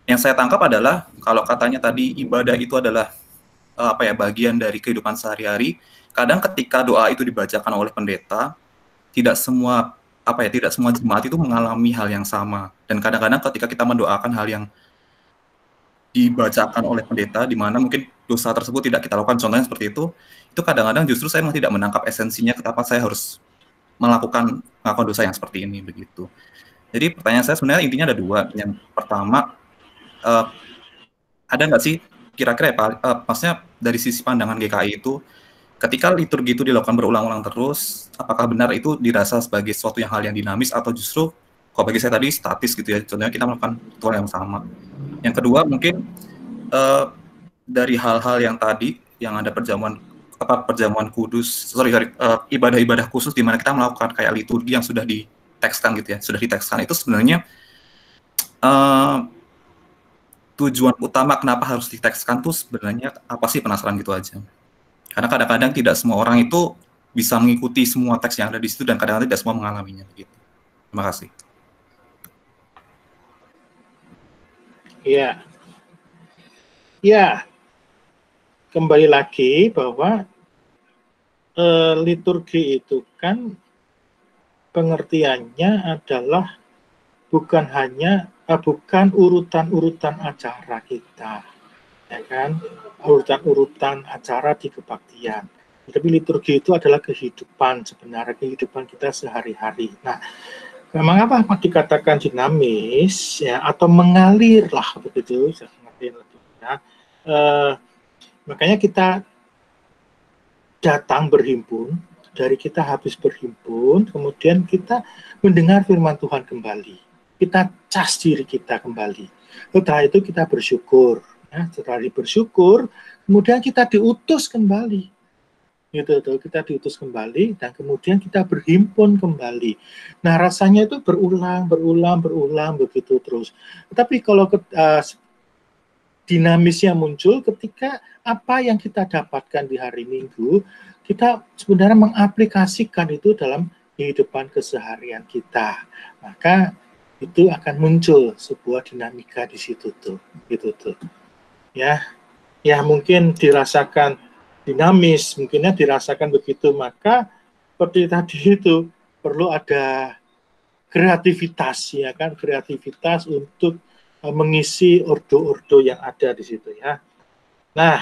Yang saya tangkap adalah kalau katanya tadi ibadah itu adalah bagian dari kehidupan sehari-hari, kadang ketika doa itu dibacakan oleh pendeta, tidak semua jemaat itu mengalami hal yang sama. Dan kadang-kadang ketika kita mendoakan hal yang dibacakan oleh pendeta, di mana mungkin dosa tersebut tidak kita lakukan, contohnya seperti itu kadang-kadang justru saya tidak menangkap esensinya kenapa saya harus melakukan pengakuan dosa yang seperti ini begitu. Jadi pertanyaan saya sebenarnya intinya ada 2. Yang pertama, ada nggak sih kira-kira ya Pak, maksudnya dari sisi pandangan GKI itu, ketika liturgi itu dilakukan berulang-ulang terus, apakah benar itu dirasa sebagai suatu hal yang dinamis atau justru, kalau bagi saya tadi statis gitu ya, contohnya kita melakukan ritual yang sama. Yang kedua mungkin dari hal-hal yang tadi, yang ada perjamuan kudus, ibadah-ibadah khusus di mana kita melakukan kayak liturgi yang sudah ditekskan gitu ya, sudah ditekskan itu sebenarnya tujuan utama kenapa harus ditekskan tuh sebenarnya apa sih, penasaran gitu aja. Karena kadang-kadang tidak semua orang itu bisa mengikuti semua teks yang ada di situ dan kadang-kadang tidak semua mengalaminya gitu. Terima kasih. Ya. Ya. Kembali lagi bahwa liturgi itu kan pengertiannya adalah bukan urutan-urutan acara kita, ya kan, urutan-urutan acara di kebaktian. Tapi liturgi itu adalah kehidupan sebenarnya, kehidupan kita sehari-hari. Nah, memang apa dikatakan dinamis ya atau mengalir lah begitu, saya ngerti ya. Makanya kita datang berhimpun, dari kita habis berhimpun, kemudian kita mendengar firman Tuhan kembali. Kita cas diri kita kembali. Setelah itu kita bersyukur. Ya, setelah bersyukur, kemudian kita diutus kembali. Gitu, kita diutus kembali dan kemudian kita berhimpun kembali. Nah, rasanya itu berulang begitu terus. Tapi kalau dinamisnya muncul ketika apa yang kita dapatkan di hari Minggu, kita sebenarnya mengaplikasikan itu dalam kehidupan keseharian kita. Maka itu akan muncul sebuah dinamika di situ tuh, gitu tuh. Ya mungkin dirasakan dinamis, mungkinnya dirasakan begitu, maka seperti tadi itu perlu ada kreativitas, ya kan, kreativitas untuk mengisi ordo-ordo yang ada di situ ya. Nah,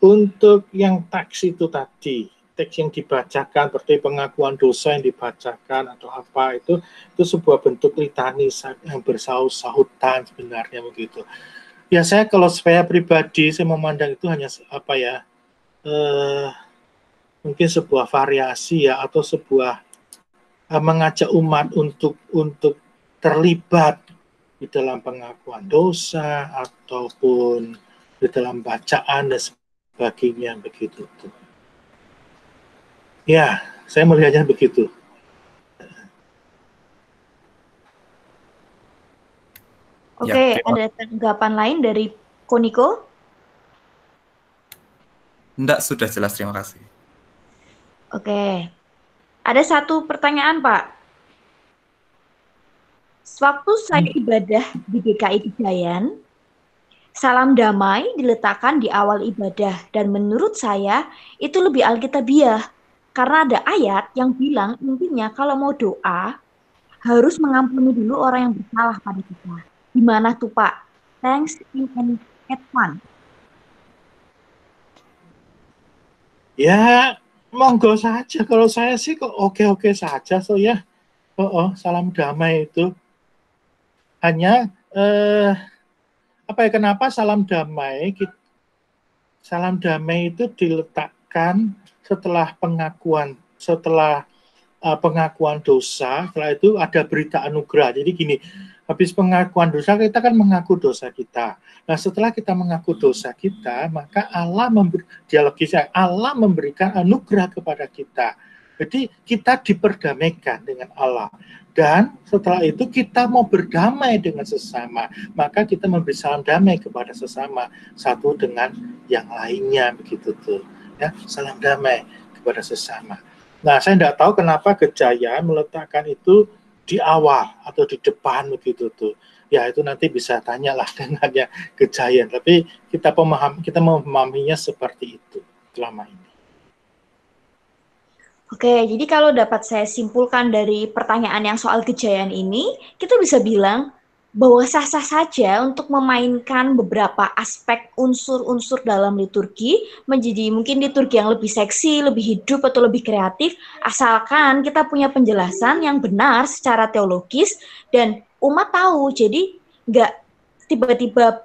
untuk yang teks itu tadi, teks yang dibacakan seperti pengakuan dosa yang dibacakan atau apa itu sebuah bentuk litani yang bersaut-sautan sebenarnya begitu. Ya kalau saya pribadi saya memandang itu hanya apa ya, mungkin sebuah variasi ya atau sebuah mengajak umat untuk terlibat di dalam pengakuan dosa ataupun di dalam bacaan dan sebagainya begitu tuh. Ya, saya melihatnya begitu. Oke, ada tanggapan lain dari Koniko? Enggak, sudah jelas, terima kasih. Oke, ada satu pertanyaan Pak. Sewaktu saya ibadah di GKI Gejayan, salam damai diletakkan di awal ibadah dan menurut saya itu lebih alkitabiah. Karena ada ayat yang bilang intinya kalau mau doa harus mengampuni dulu orang yang bersalah pada kita. Gimana tuh Pak? Thanks in advance. Ya monggo saja, kalau saya sih kok oke-oke saja so ya. Salam damai itu hanya kenapa salam damai itu diletakkan setelah pengakuan dosa, setelah itu ada berita anugerah. Jadi gini, habis pengakuan dosa kita kan mengaku dosa kita. Nah, setelah kita mengaku dosa kita, maka Allah memberikan anugerah kepada kita. Jadi kita diperdamaikan dengan Allah. Dan setelah itu kita mau berdamai dengan sesama, maka kita memberi salam damai kepada sesama satu dengan yang lainnya begitu tuh. Ya, salam damai kepada sesama. Nah, saya tidak tahu kenapa Gejayan meletakkan itu di awal atau di depan begitu tuh. Ya, itu nanti bisa tanyalah dengannya Gejayan. Tapi kita memahaminya seperti itu selama ini. Oke, jadi kalau dapat saya simpulkan dari pertanyaan yang soal Gejayan ini, kita bisa bilang bahwa sah-sah saja untuk memainkan beberapa aspek unsur-unsur dalam liturgi menjadi mungkin liturgi yang lebih seksi, lebih hidup atau lebih kreatif, asalkan kita punya penjelasan yang benar secara teologis dan umat tahu. Jadi nggak tiba-tiba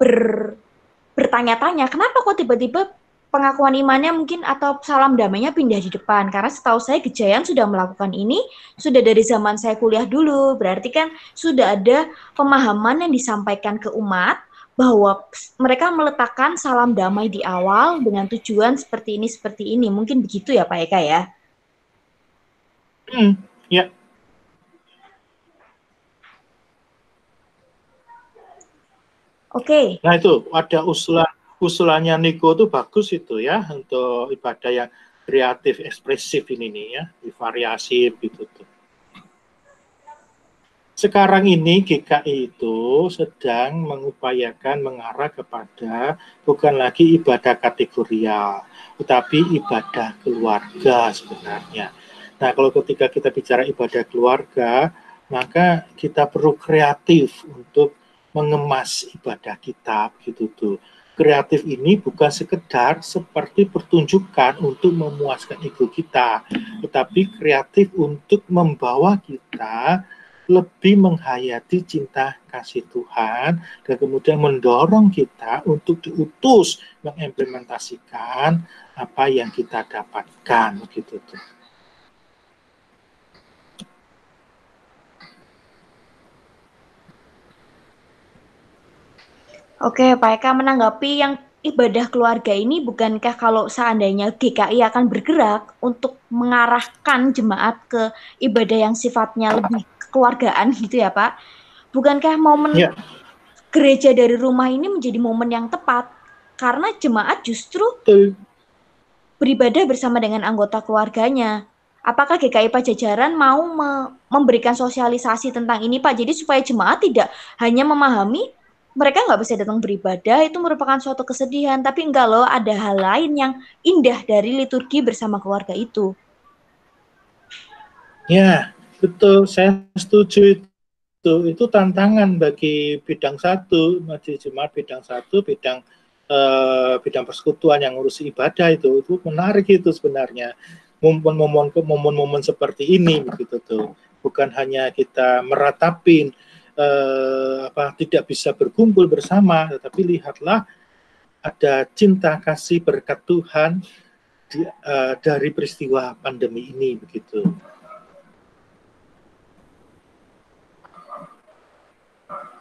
bertanya-tanya, kenapa kok tiba-tiba pengakuan imannya mungkin atau salam damainya pindah di depan? Karena setahu saya Gejayan sudah melakukan ini sudah dari zaman saya kuliah dulu. Berarti kan sudah ada pemahaman yang disampaikan ke umat bahwa mereka meletakkan salam damai di awal dengan tujuan seperti ini. Mungkin begitu ya Pak Eka ya? Ya. Oke. Nah itu ada usulannya Niko itu bagus itu ya, untuk ibadah yang kreatif ekspresif ini nih ya, divariasi gitu tuh. Sekarang ini GKI itu sedang mengupayakan mengarah kepada bukan lagi ibadah kategorial, tetapi ibadah keluarga sebenarnya. Nah, kalau ketika kita bicara ibadah keluarga, maka kita perlu kreatif untuk mengemas ibadah kita, gitu tuh. Kreatif ini bukan sekedar seperti pertunjukan untuk memuaskan ego kita, tetapi kreatif untuk membawa kita lebih menghayati cinta kasih Tuhan dan kemudian mendorong kita untuk diutus mengimplementasikan apa yang kita dapatkan gitu tuh. Oke, Pak Eka, menanggapi yang ibadah keluarga ini, bukankah kalau seandainya GKI akan bergerak untuk mengarahkan jemaat ke ibadah yang sifatnya lebih kekeluargaan gitu ya Pak, bukankah momen gereja dari rumah ini menjadi momen yang tepat karena jemaat justru beribadah bersama dengan anggota keluarganya? Apakah GKI Pajajaran mau memberikan sosialisasi tentang ini Pak, jadi supaya jemaat tidak hanya memahami mereka nggak bisa datang beribadah, itu merupakan suatu kesedihan. Tapi enggak loh, ada hal lain yang indah dari liturgi bersama keluarga itu. Ya, betul. Saya setuju itu. Itu tantangan bagi bidang satu, majelis jemaat bidang satu, bidang persekutuan yang ngurusi ibadah itu menarik itu sebenarnya. Momen-momen seperti ini begitu tuh. Bukan hanya kita meratapin tidak bisa berkumpul bersama, tetapi lihatlah ada cinta kasih berkat Tuhan dari peristiwa pandemi ini begitu.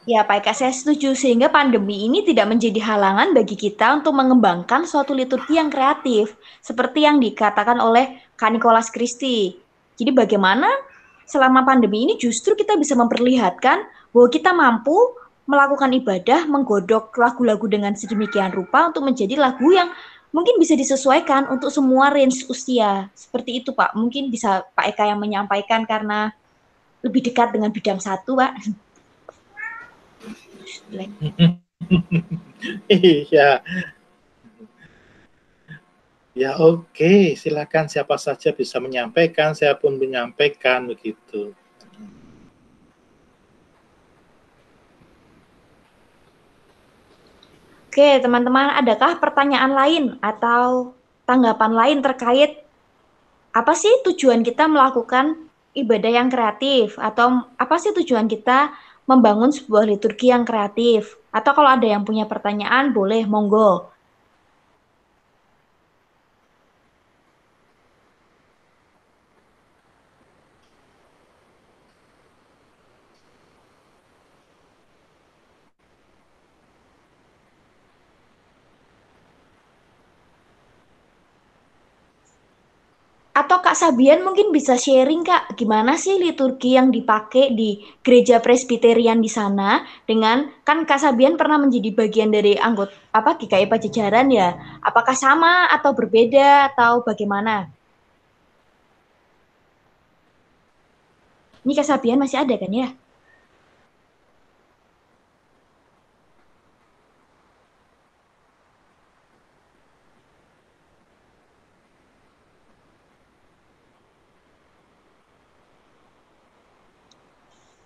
Ya Pak Eka, saya setuju, sehingga pandemi ini tidak menjadi halangan bagi kita untuk mengembangkan suatu liturgi yang kreatif, seperti yang dikatakan oleh Kak Nicholas Christie. Jadi bagaimana selama pandemi ini justru kita bisa memperlihatkan bahwa kita mampu melakukan ibadah, menggodok lagu-lagu dengan sedemikian rupa untuk menjadi lagu yang mungkin bisa disesuaikan untuk semua range usia. Seperti itu Pak, mungkin bisa Pak Eka yang menyampaikan karena lebih dekat dengan bidang satu Pak. Iya. Ya oke, silakan siapa saja bisa menyampaikan, saya pun menyampaikan begitu. Oke, teman-teman, adakah pertanyaan lain atau tanggapan lain terkait apa sih tujuan kita melakukan ibadah yang kreatif? Atau apa sih tujuan kita membangun sebuah liturgi yang kreatif? Atau kalau ada yang punya pertanyaan, boleh, monggo. Atau Kak Sabian mungkin bisa sharing Kak, gimana sih liturgi yang dipakai di gereja Presbyterian di sana dengan, kan Kak Sabian pernah menjadi bagian dari anggota GKI Pajajaran ya, apakah sama atau berbeda atau bagaimana? Ini Kak Sabian masih ada kan ya?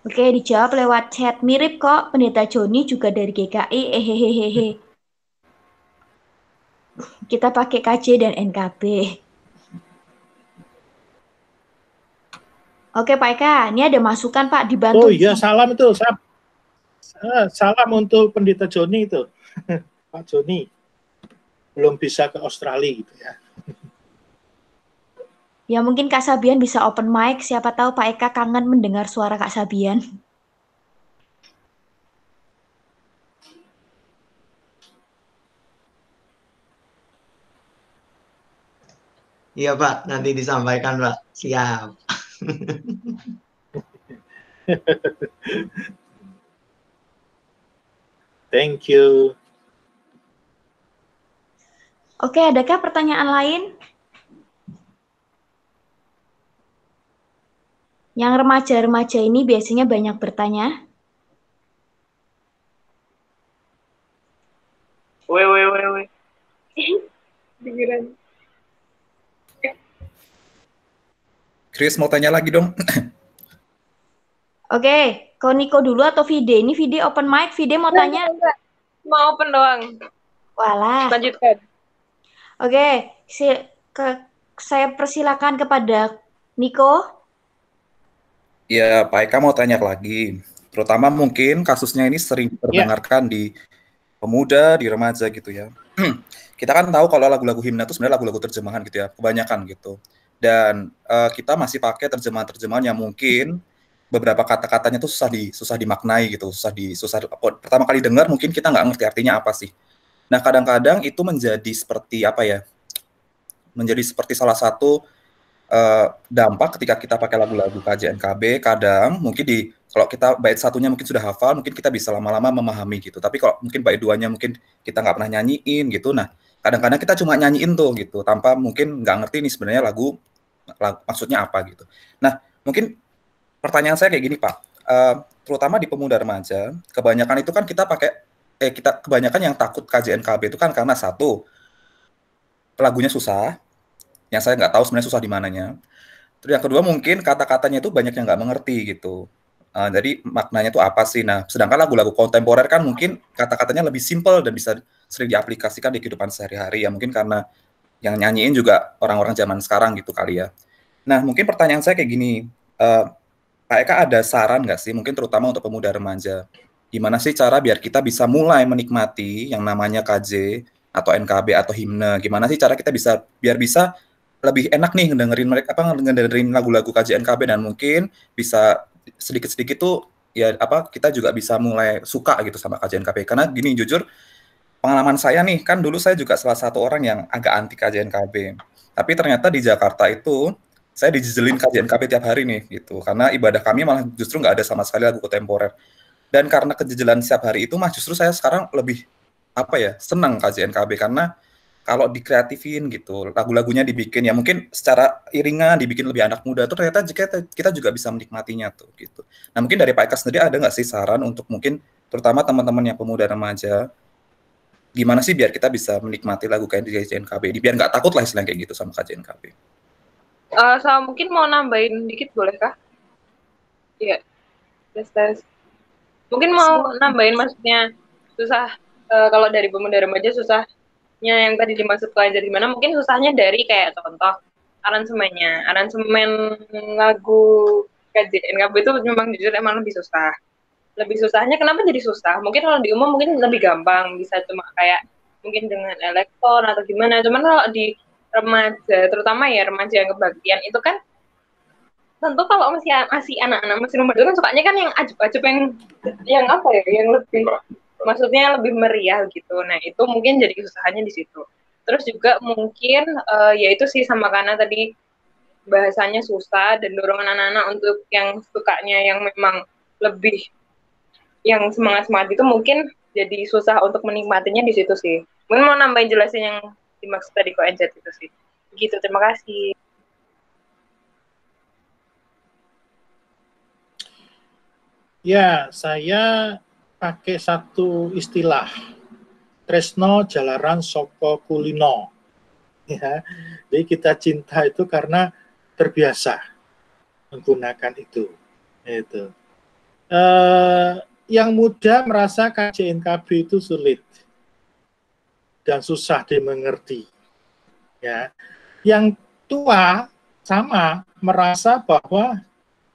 Oke, dijawab lewat chat. Mirip kok, Pendeta Joni juga dari GKI, hehehehe. Kita pakai KJ dan NKB. Oke Pak Eka, ini ada masukan Pak, dibantu. Oh iya, salam itu. Salam untuk Pendeta Joni itu. Pak Joni belum bisa ke Australia gitu ya. Ya mungkin Kak Sabian bisa open mic, siapa tahu Pak Eka kangen mendengar suara Kak Sabian. Iya Pak, nanti disampaikan Pak. Siap. Thank you. Oke, adakah pertanyaan lain? Yang remaja-remaja ini biasanya banyak bertanya. Weh. Pikiran. Chris mau tanya lagi dong. Oke, kau Niko dulu atau Vide? Ini Vide open mic, Vide mau tanya? Enggak. Mau open doang. Walah. Lanjutkan. Oke, saya persilakan kepada Niko. Ya, Pak Eka mau tanya lagi. Terutama mungkin kasusnya ini sering diperdengarkan di pemuda, di remaja gitu ya. Kita kan tahu kalau lagu-lagu himna itu sebenarnya lagu-lagu terjemahan gitu ya, kebanyakan gitu. Dan kita masih pakai terjemahan-terjemahan yang mungkin beberapa kata-katanya tuh susah dimaknai gitu, pertama kali dengar mungkin kita nggak ngerti artinya apa sih. Nah, kadang-kadang itu menjadi seperti apa ya? Menjadi seperti salah satu dampak ketika kita pakai lagu-lagu KJNKB. Kadang mungkin kalau kita bait satunya mungkin sudah hafal, mungkin kita bisa lama-lama memahami gitu. Tapi kalau mungkin bait duanya mungkin kita nggak pernah nyanyiin gitu. Nah, kadang-kadang kita cuma nyanyiin tuh gitu, tanpa mungkin nggak ngerti nih sebenarnya lagu maksudnya apa gitu. Nah, mungkin pertanyaan saya kayak gini Pak, terutama di pemuda remaja, kebanyakan itu kan kita pakai kebanyakan yang takut KJNKB itu kan karena satu, lagunya susah, yang saya nggak tahu sebenarnya susah di mananya. Terus yang kedua mungkin kata-katanya itu banyak yang nggak mengerti gitu. Jadi maknanya itu apa sih? Nah, sedangkan lagu-lagu kontemporer kan mungkin kata-katanya lebih simpel dan bisa sering diaplikasikan di kehidupan sehari-hari ya. Mungkin karena yang nyanyiin juga orang-orang zaman sekarang gitu kali ya. Nah, mungkin pertanyaan saya kayak gini, Pak Eka ada saran nggak sih, mungkin terutama untuk pemuda remaja, gimana sih cara biar kita bisa mulai menikmati yang namanya KJ atau NKB atau himne? Gimana sih cara kita biar bisa lebih enak nih ngedengerin lagu-lagu KJNKB dan mungkin bisa sedikit-sedikit tuh ya kita juga bisa mulai suka gitu sama KJNKB. Karena gini jujur pengalaman saya nih, kan dulu saya juga salah satu orang yang agak anti KJNKB. Tapi ternyata di Jakarta itu saya dijejelin KJNKB tiap hari nih gitu. Karena ibadah kami malah justru nggak ada sama sekali lagu kontemporer. Dan karena kejejelan setiap hari itu justru saya sekarang lebih senang KJNKB karena kalau dikreatifin gitu, lagu-lagunya dibikin ya mungkin secara iringan dibikin lebih anak muda tuh ternyata kita juga bisa menikmatinya tuh gitu. Nah mungkin dari Pak Eka sendiri ada nggak sih saran untuk mungkin terutama teman-teman yang pemuda remaja, gimana sih biar kita bisa menikmati lagu kayak KJNKB, biar nggak takut lah istilahnya kayak gitu sama KJNKB. Saya mungkin mau nambahin dikit boleh kah? Iya, tes. Mungkin mau nambahin maksudnya susah kalau dari pemuda remaja susah. Yang tadi dimaksud pelajar gimana, mungkin susahnya dari kayak contoh aransemennya. Aransemen lagu KJNKB itu memang jujur emang lebih susah. Lebih susahnya kenapa jadi susah? Mungkin kalau di umum mungkin lebih gampang, bisa cuma kayak mungkin dengan elektron atau gimana. Cuman kalau di remaja, terutama ya remaja yang kebaktian itu kan tentu kalau masih anak-anak masih remaja kan sukanya kan yang ajup-ajup yang apa ya, yang lebih maksudnya lebih meriah gitu. Nah, itu mungkin jadi kesusahannya di situ. Terus juga mungkin ya itu sih sama karena tadi bahasanya susah dan dorongan anak-anak untuk yang sukanya yang memang lebih yang semangat-semangat itu mungkin jadi susah untuk menikmatinya di situ sih. Mungkin mau nambahin jelasin yang dimaksud tadi kok NZ itu sih. Gitu, terima kasih. Ya, saya pakai satu istilah, tresno jalaran soko kulino. Ya, jadi kita cinta itu karena terbiasa menggunakan itu. Yang muda merasa KJNKB itu sulit dan susah dimengerti. Ya, yang tua sama merasa bahwa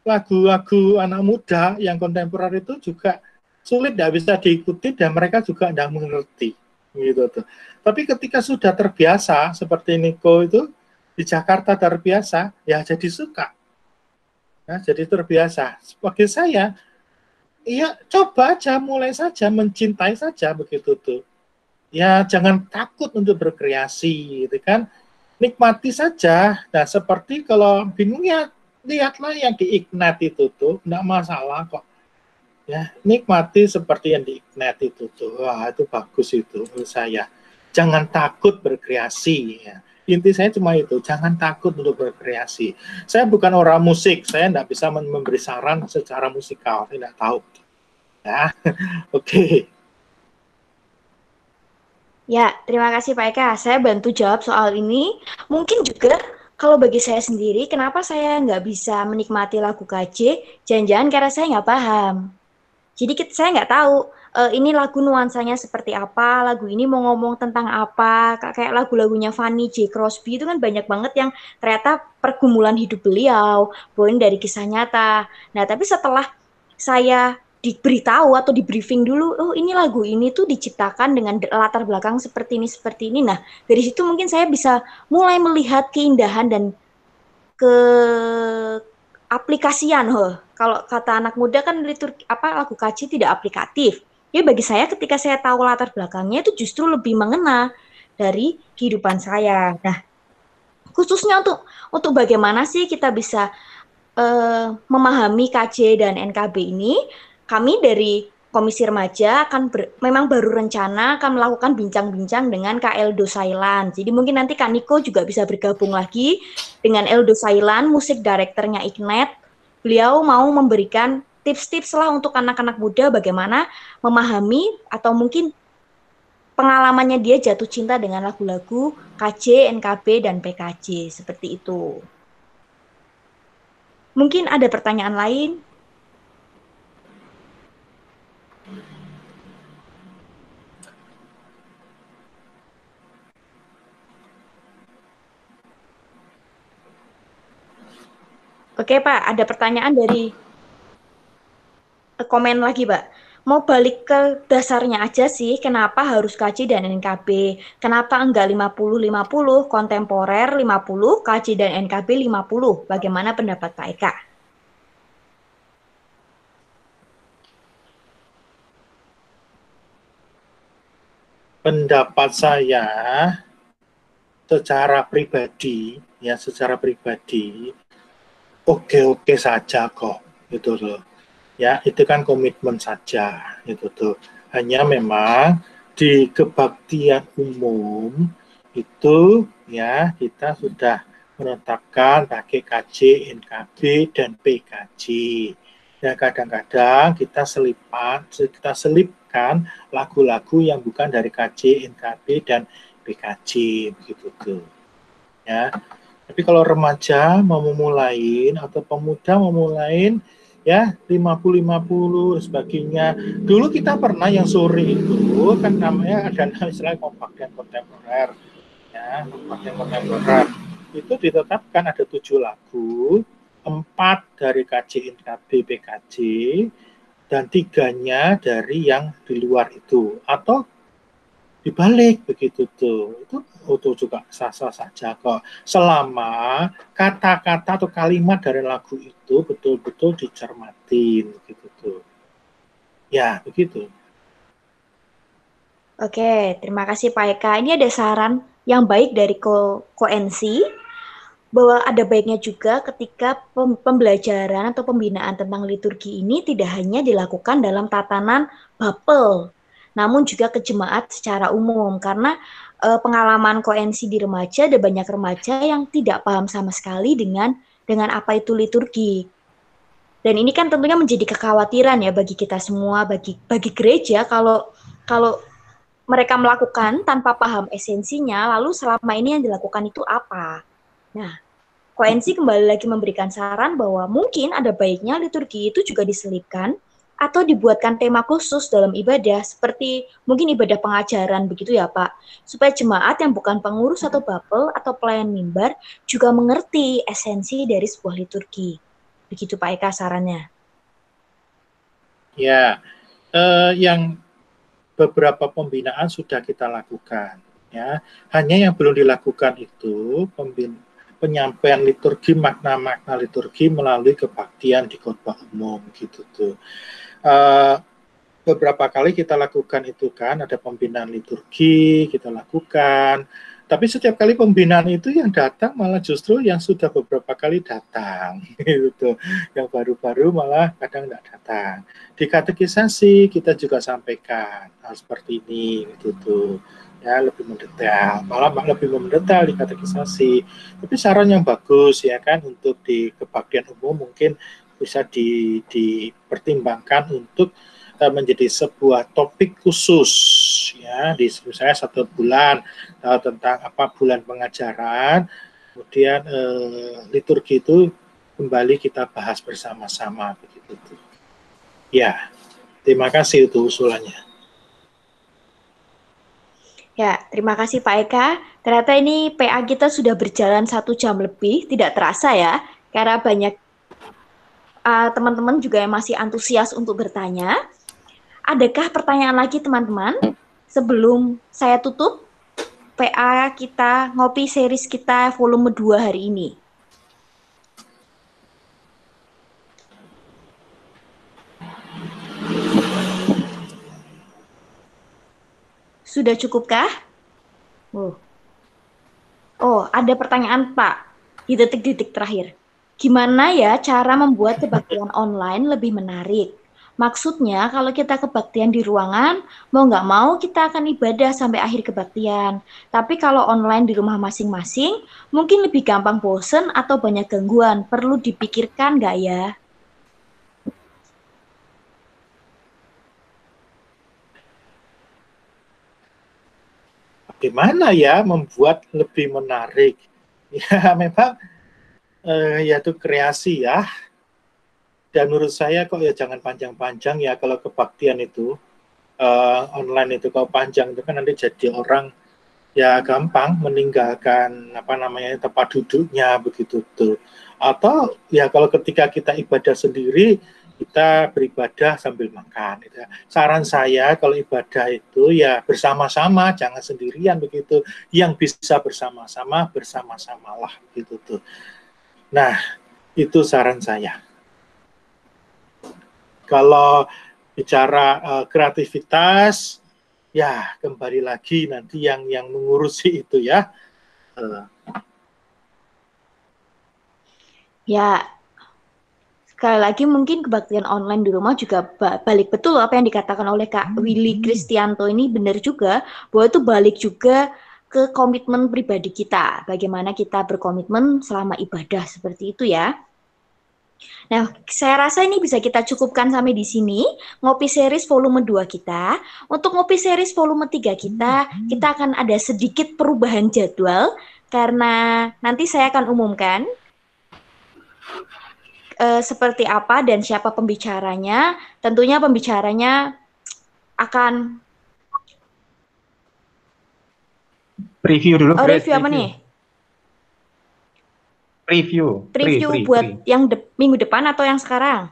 lagu-lagu anak muda yang kontemporer itu juga sulit, tidak bisa diikuti dan mereka juga tidak mengerti. gitu tuh. Tapi ketika sudah terbiasa seperti Niko itu di Jakarta terbiasa, ya jadi suka, ya, jadi terbiasa. Bagi saya, ya coba aja, mulai saja, mencintai saja begitu tuh. Ya jangan takut untuk berkreasi, gitu kan. Nikmati saja. Nah seperti kalau bingung ya lihatlah yang di Ignite itu tuh, enggak masalah kok. Ya, nikmati seperti yang di Ignite itu tuh. Wah, itu bagus itu menurut saya. Jangan takut berkreasi ya. Inti saya cuma itu, jangan takut untuk berkreasi. Saya bukan orang musik, saya tidak bisa memberi saran secara musikal, saya tidak tahu. Ya, oke. Ya, terima kasih Pak Eka. Saya bantu jawab soal ini. Mungkin juga kalau bagi saya sendiri, kenapa saya nggak bisa menikmati lagu KJ? Jangan-jangan karena saya nggak paham. Jadi saya nggak tahu ini lagu nuansanya seperti apa, lagu ini mau ngomong tentang apa. Kayak lagu-lagunya Fanny J. Crosby itu kan banyak banget yang ternyata pergumulan hidup beliau, poin dari kisah nyata. Nah, tapi setelah saya diberitahu atau di briefing dulu, oh ini lagu ini tuh diciptakan dengan latar belakang seperti ini. Nah, dari situ mungkin saya bisa mulai melihat keindahan dan ke aplikasian. Kalau kata anak muda kan liturgi lagu KJ tidak aplikatif. Ya bagi saya ketika saya tahu latar belakangnya itu justru lebih mengena dari kehidupan saya. Nah, khususnya untuk bagaimana sih kita bisa memahami KJ dan NKB ini, kami dari Komisi Remaja memang baru rencana akan melakukan bincang-bincang dengan Kak Eldo Sailan. Jadi mungkin nanti Kak Niko juga bisa bergabung lagi dengan Eldo Sailan, musik direkturnya Ignite. Beliau mau memberikan tips-tips lah untuk anak-anak muda bagaimana memahami atau mungkin pengalamannya dia jatuh cinta dengan lagu-lagu KJ, NKB, dan PKJ. Seperti itu. Mungkin ada pertanyaan lain? Oke Pak, ada pertanyaan dari komen lagi Pak. Mau balik ke dasarnya aja sih, kenapa harus KJ dan NKB? Kenapa enggak 50-50, kontemporer 50, KJ dan NKB 50? Bagaimana pendapat Pak Eka? Pendapat saya secara pribadi, oke-oke saja kok, gitu loh. Ya, itu kan komitmen saja, gitu tuh. Hanya memang di kebaktian umum itu ya kita sudah menetapkan pakai KJ, NKB, dan PKJ. Ya kadang-kadang kita selipkan lagu-lagu yang bukan dari KJ, NKB, dan PKJ, begitu tuh. Ya, tapi kalau remaja mau memulai atau pemuda mau memulai ya 50-50 sebagainya. Dulu kita pernah yang sore itu kan namanya ada istilah kompak dan kontemporer. Ya, kompak dan kontemporer. Itu ditetapkan ada 7 lagu, 4 dari KJ, NKB, PKJ, dan 3-nya dari yang di luar itu. Atau dibalik begitu tuh, itu juga sah-sah saja kok, selama kata-kata atau kalimat dari lagu itu betul-betul dicermatin gitu tuh, ya begitu. Oke, terima kasih Pak Eka. Ini ada saran yang baik dari Koensi bahwa ada baiknya juga ketika pembelajaran atau pembinaan tentang liturgi ini tidak hanya dilakukan dalam tatanan bapel, namun juga ke jemaat secara umum, karena pengalaman Koensi di remaja, ada banyak remaja yang tidak paham sama sekali dengan apa itu liturgi. Dan ini kan tentunya menjadi kekhawatiran ya bagi kita semua, bagi gereja kalau mereka melakukan tanpa paham esensinya, lalu selama ini yang dilakukan itu apa? Nah, Koensi kembali lagi memberikan saran bahwa mungkin ada baiknya liturgi itu juga diselipkan atau dibuatkan tema khusus dalam ibadah, seperti mungkin ibadah pengajaran begitu ya Pak, supaya jemaat yang bukan pengurus atau bapel atau pelayan mimbar juga mengerti esensi dari sebuah liturgi. Begitu Pak Eka sarannya. Ya, yang beberapa pembinaan sudah kita lakukan. Ya, hanya yang belum dilakukan itu penyampaian liturgi, makna-makna liturgi melalui kebaktian di khotbah umum gitu tuh. Beberapa kali kita lakukan itu kan, ada pembinaan liturgi kita lakukan, tapi setiap kali pembinaan itu yang datang malah justru yang sudah beberapa kali datang gitu. Yang baru-baru malah kadang tidak datang. Di katekisasi kita juga sampaikan hal seperti ini gitu tuh. Ya, lebih mendetail, malah lebih mendetail di katekisasi. Tapi saran yang bagus ya kan, untuk di kebaktian umum mungkin bisa dipertimbangkan untuk menjadi sebuah topik khusus ya, di misalnya 1 bulan tentang apa, bulan pengajaran, kemudian liturgi itu kembali kita bahas bersama-sama begitu tuh. Ya, terima kasih itu usulannya. Ya, terima kasih Pak Eka. Ternyata ini PA kita sudah berjalan 1 jam lebih, tidak terasa ya, karena banyak teman-teman juga yang masih antusias untuk bertanya. Adakah pertanyaan lagi teman-teman? Sebelum saya tutup PA kita, ngopi series kita volume 2 hari ini. Sudah cukupkah? Oh, ada pertanyaan Pak di detik-detik terakhir. Gimana ya cara membuat kebaktian online lebih menarik? Maksudnya kalau kita kebaktian di ruangan, mau nggak mau kita akan ibadah sampai akhir kebaktian. Tapi kalau online di rumah masing-masing, mungkin lebih gampang bosen atau banyak gangguan. Perlu dipikirkan nggak ya? Bagaimana ya membuat lebih menarik? Ya memang yaitu kreasi ya. Dan menurut saya kok ya jangan panjang-panjang ya, kalau kebaktian itu online itu kalau panjang itu kan nanti jadi orang ya gampang meninggalkan apa namanya tempat duduknya begitu tuh. Atau ya kalau ketika kita ibadah sendiri, kita beribadah sambil makan gitu. Saran saya kalau ibadah itu ya bersama-sama, jangan sendirian begitu. Yang bisa bersama-sama, bersama-samalah begitu tuh. Nah, itu saran saya. Kalau bicara kreativitas, ya kembali lagi nanti yang mengurusi itu ya. Ya, sekali lagi mungkin kebaktian online di rumah juga balik betul apa yang dikatakan oleh Kak Willy Kristianto ini benar juga, bahwa itu balik juga ke komitmen pribadi kita. Bagaimana kita berkomitmen selama ibadah seperti itu ya. Nah, saya rasa ini bisa kita cukupkan sampai di sini, ngopi series volume 2 kita. Untuk ngopi series volume 3 kita akan ada sedikit perubahan jadwal, karena nanti saya akan umumkan seperti apa dan siapa pembicaranya. Tentunya pembicaranya akan preview dulu. Review apa nih? Preview buat yang minggu depan atau yang sekarang?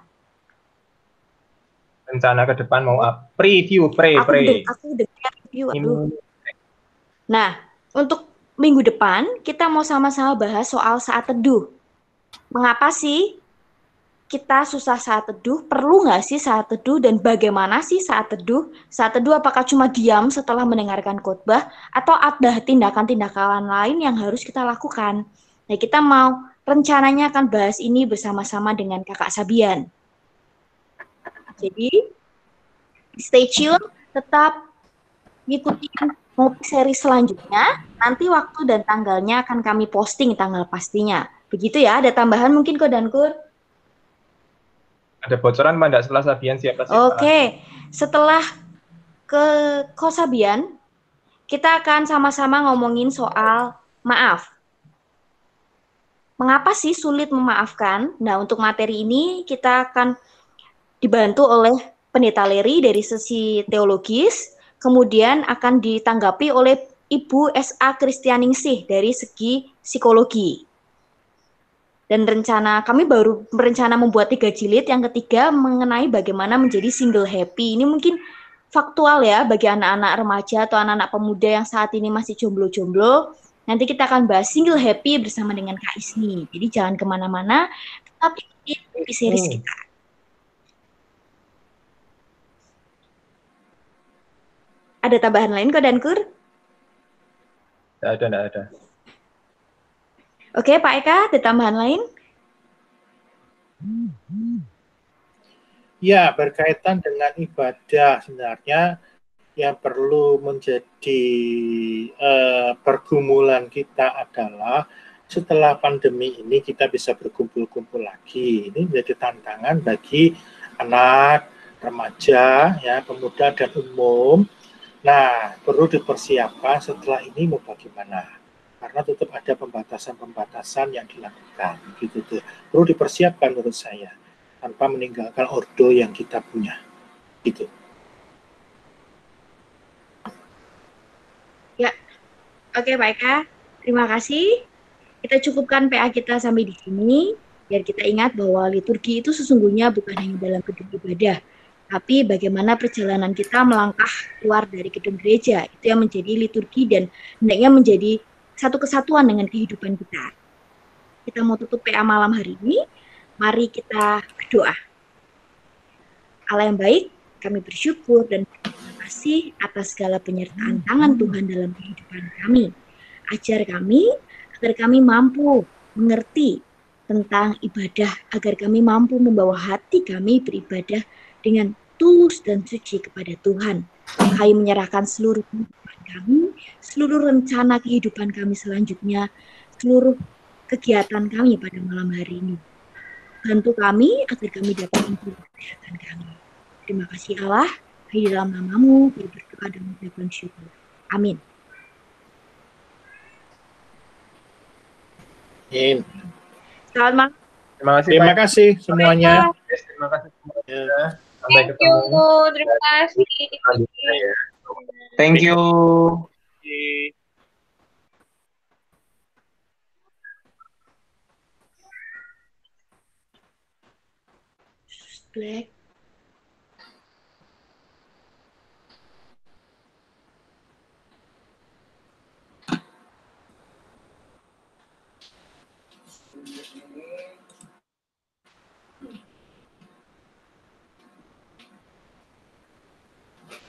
Rencana ke depan mau preview, Aku dengar review. Aduh. Nah, untuk minggu depan kita mau sama-sama bahas soal saat teduh. Mengapa sih kita susah saat teduh? Perlu nggak sih saat teduh? Dan bagaimana sih saat teduh? Saat teduh apakah cuma diam setelah mendengarkan khotbah? Atau ada tindakan-tindakan lain yang harus kita lakukan? Nah, kita mau rencananya akan bahas ini bersama-sama dengan Kakak Sabian. Jadi, stay tune, tetap ngikuti ngopi seri selanjutnya. Nanti waktu dan tanggalnya akan kami posting tanggal pastinya. Begitu ya, ada tambahan mungkin Ko dan Kur? Ada bocoran Mbak setelah Sabian siapa sih? Oke, setelah ke Ko Sabian, kita akan sama-sama ngomongin soal maaf. Mengapa sih sulit memaafkan? Nah, untuk materi ini kita akan dibantu oleh Pendeta Leri dari sisi teologis, kemudian akan ditanggapi oleh Ibu S.A. Kristianingsih dari segi psikologi. Dan kami baru berencana membuat 3 jilid, yang ketiga mengenai bagaimana menjadi single happy. Ini mungkin faktual ya bagi anak-anak remaja atau anak-anak pemuda yang saat ini masih jomblo-jomblo. Nanti kita akan bahas single happy bersama dengan Kak Isni. Jadi jangan kemana-mana, tetap ikuti series kita. Ada tambahan lain kok, Dankur? Tidak ada. Oke, Pak Eka, ada tambahan lain? Ya, berkaitan dengan ibadah sebenarnya yang perlu menjadi pergumulan kita adalah setelah pandemi ini kita bisa berkumpul-kumpul lagi. Ini menjadi tantangan bagi anak, remaja, ya, pemuda dan umum. Nah, perlu dipersiapkan setelah ini mau bagaimana. Karena tetap ada pembatasan-pembatasan yang dilakukan. Gitu tuh. Perlu dipersiapkan menurut saya tanpa meninggalkan ordo yang kita punya. Gitu. Ya, oke Pak Eka. Terima kasih. Kita cukupkan PA kita sampai di sini, biar kita ingat bahwa liturgi itu sesungguhnya bukan hanya dalam gedung ibadah, tapi bagaimana perjalanan kita melangkah keluar dari gedung gereja. Itu yang menjadi liturgi dan hendaknya menjadi satu kesatuan dengan kehidupan kita. Kita mau tutup PA malam hari ini, mari kita berdoa. Allah yang baik, kami bersyukur dan berterima kasih atas segala penyertaan tangan Tuhan dalam kehidupan kami. Ajar kami agar kami mampu mengerti tentang ibadah, agar kami mampu membawa hati kami beribadah dengan tulus dan suci kepada Tuhan. Kami menyerahkan seluruh kehidupan kami, seluruh rencana kehidupan kami selanjutnya, seluruh kegiatan kami pada malam hari ini. Bantu kami agar kami dapat menjaga kesehatan kami. Terima kasih Allah, di dalam namamu, kami berdoa dan mengucapkan syukur. Amin. Selamat malam. Terima kasih semuanya. Terima kasih semuanya. Ya. Sampai Thank you, ketemu. terima kasih. Thank you. Black.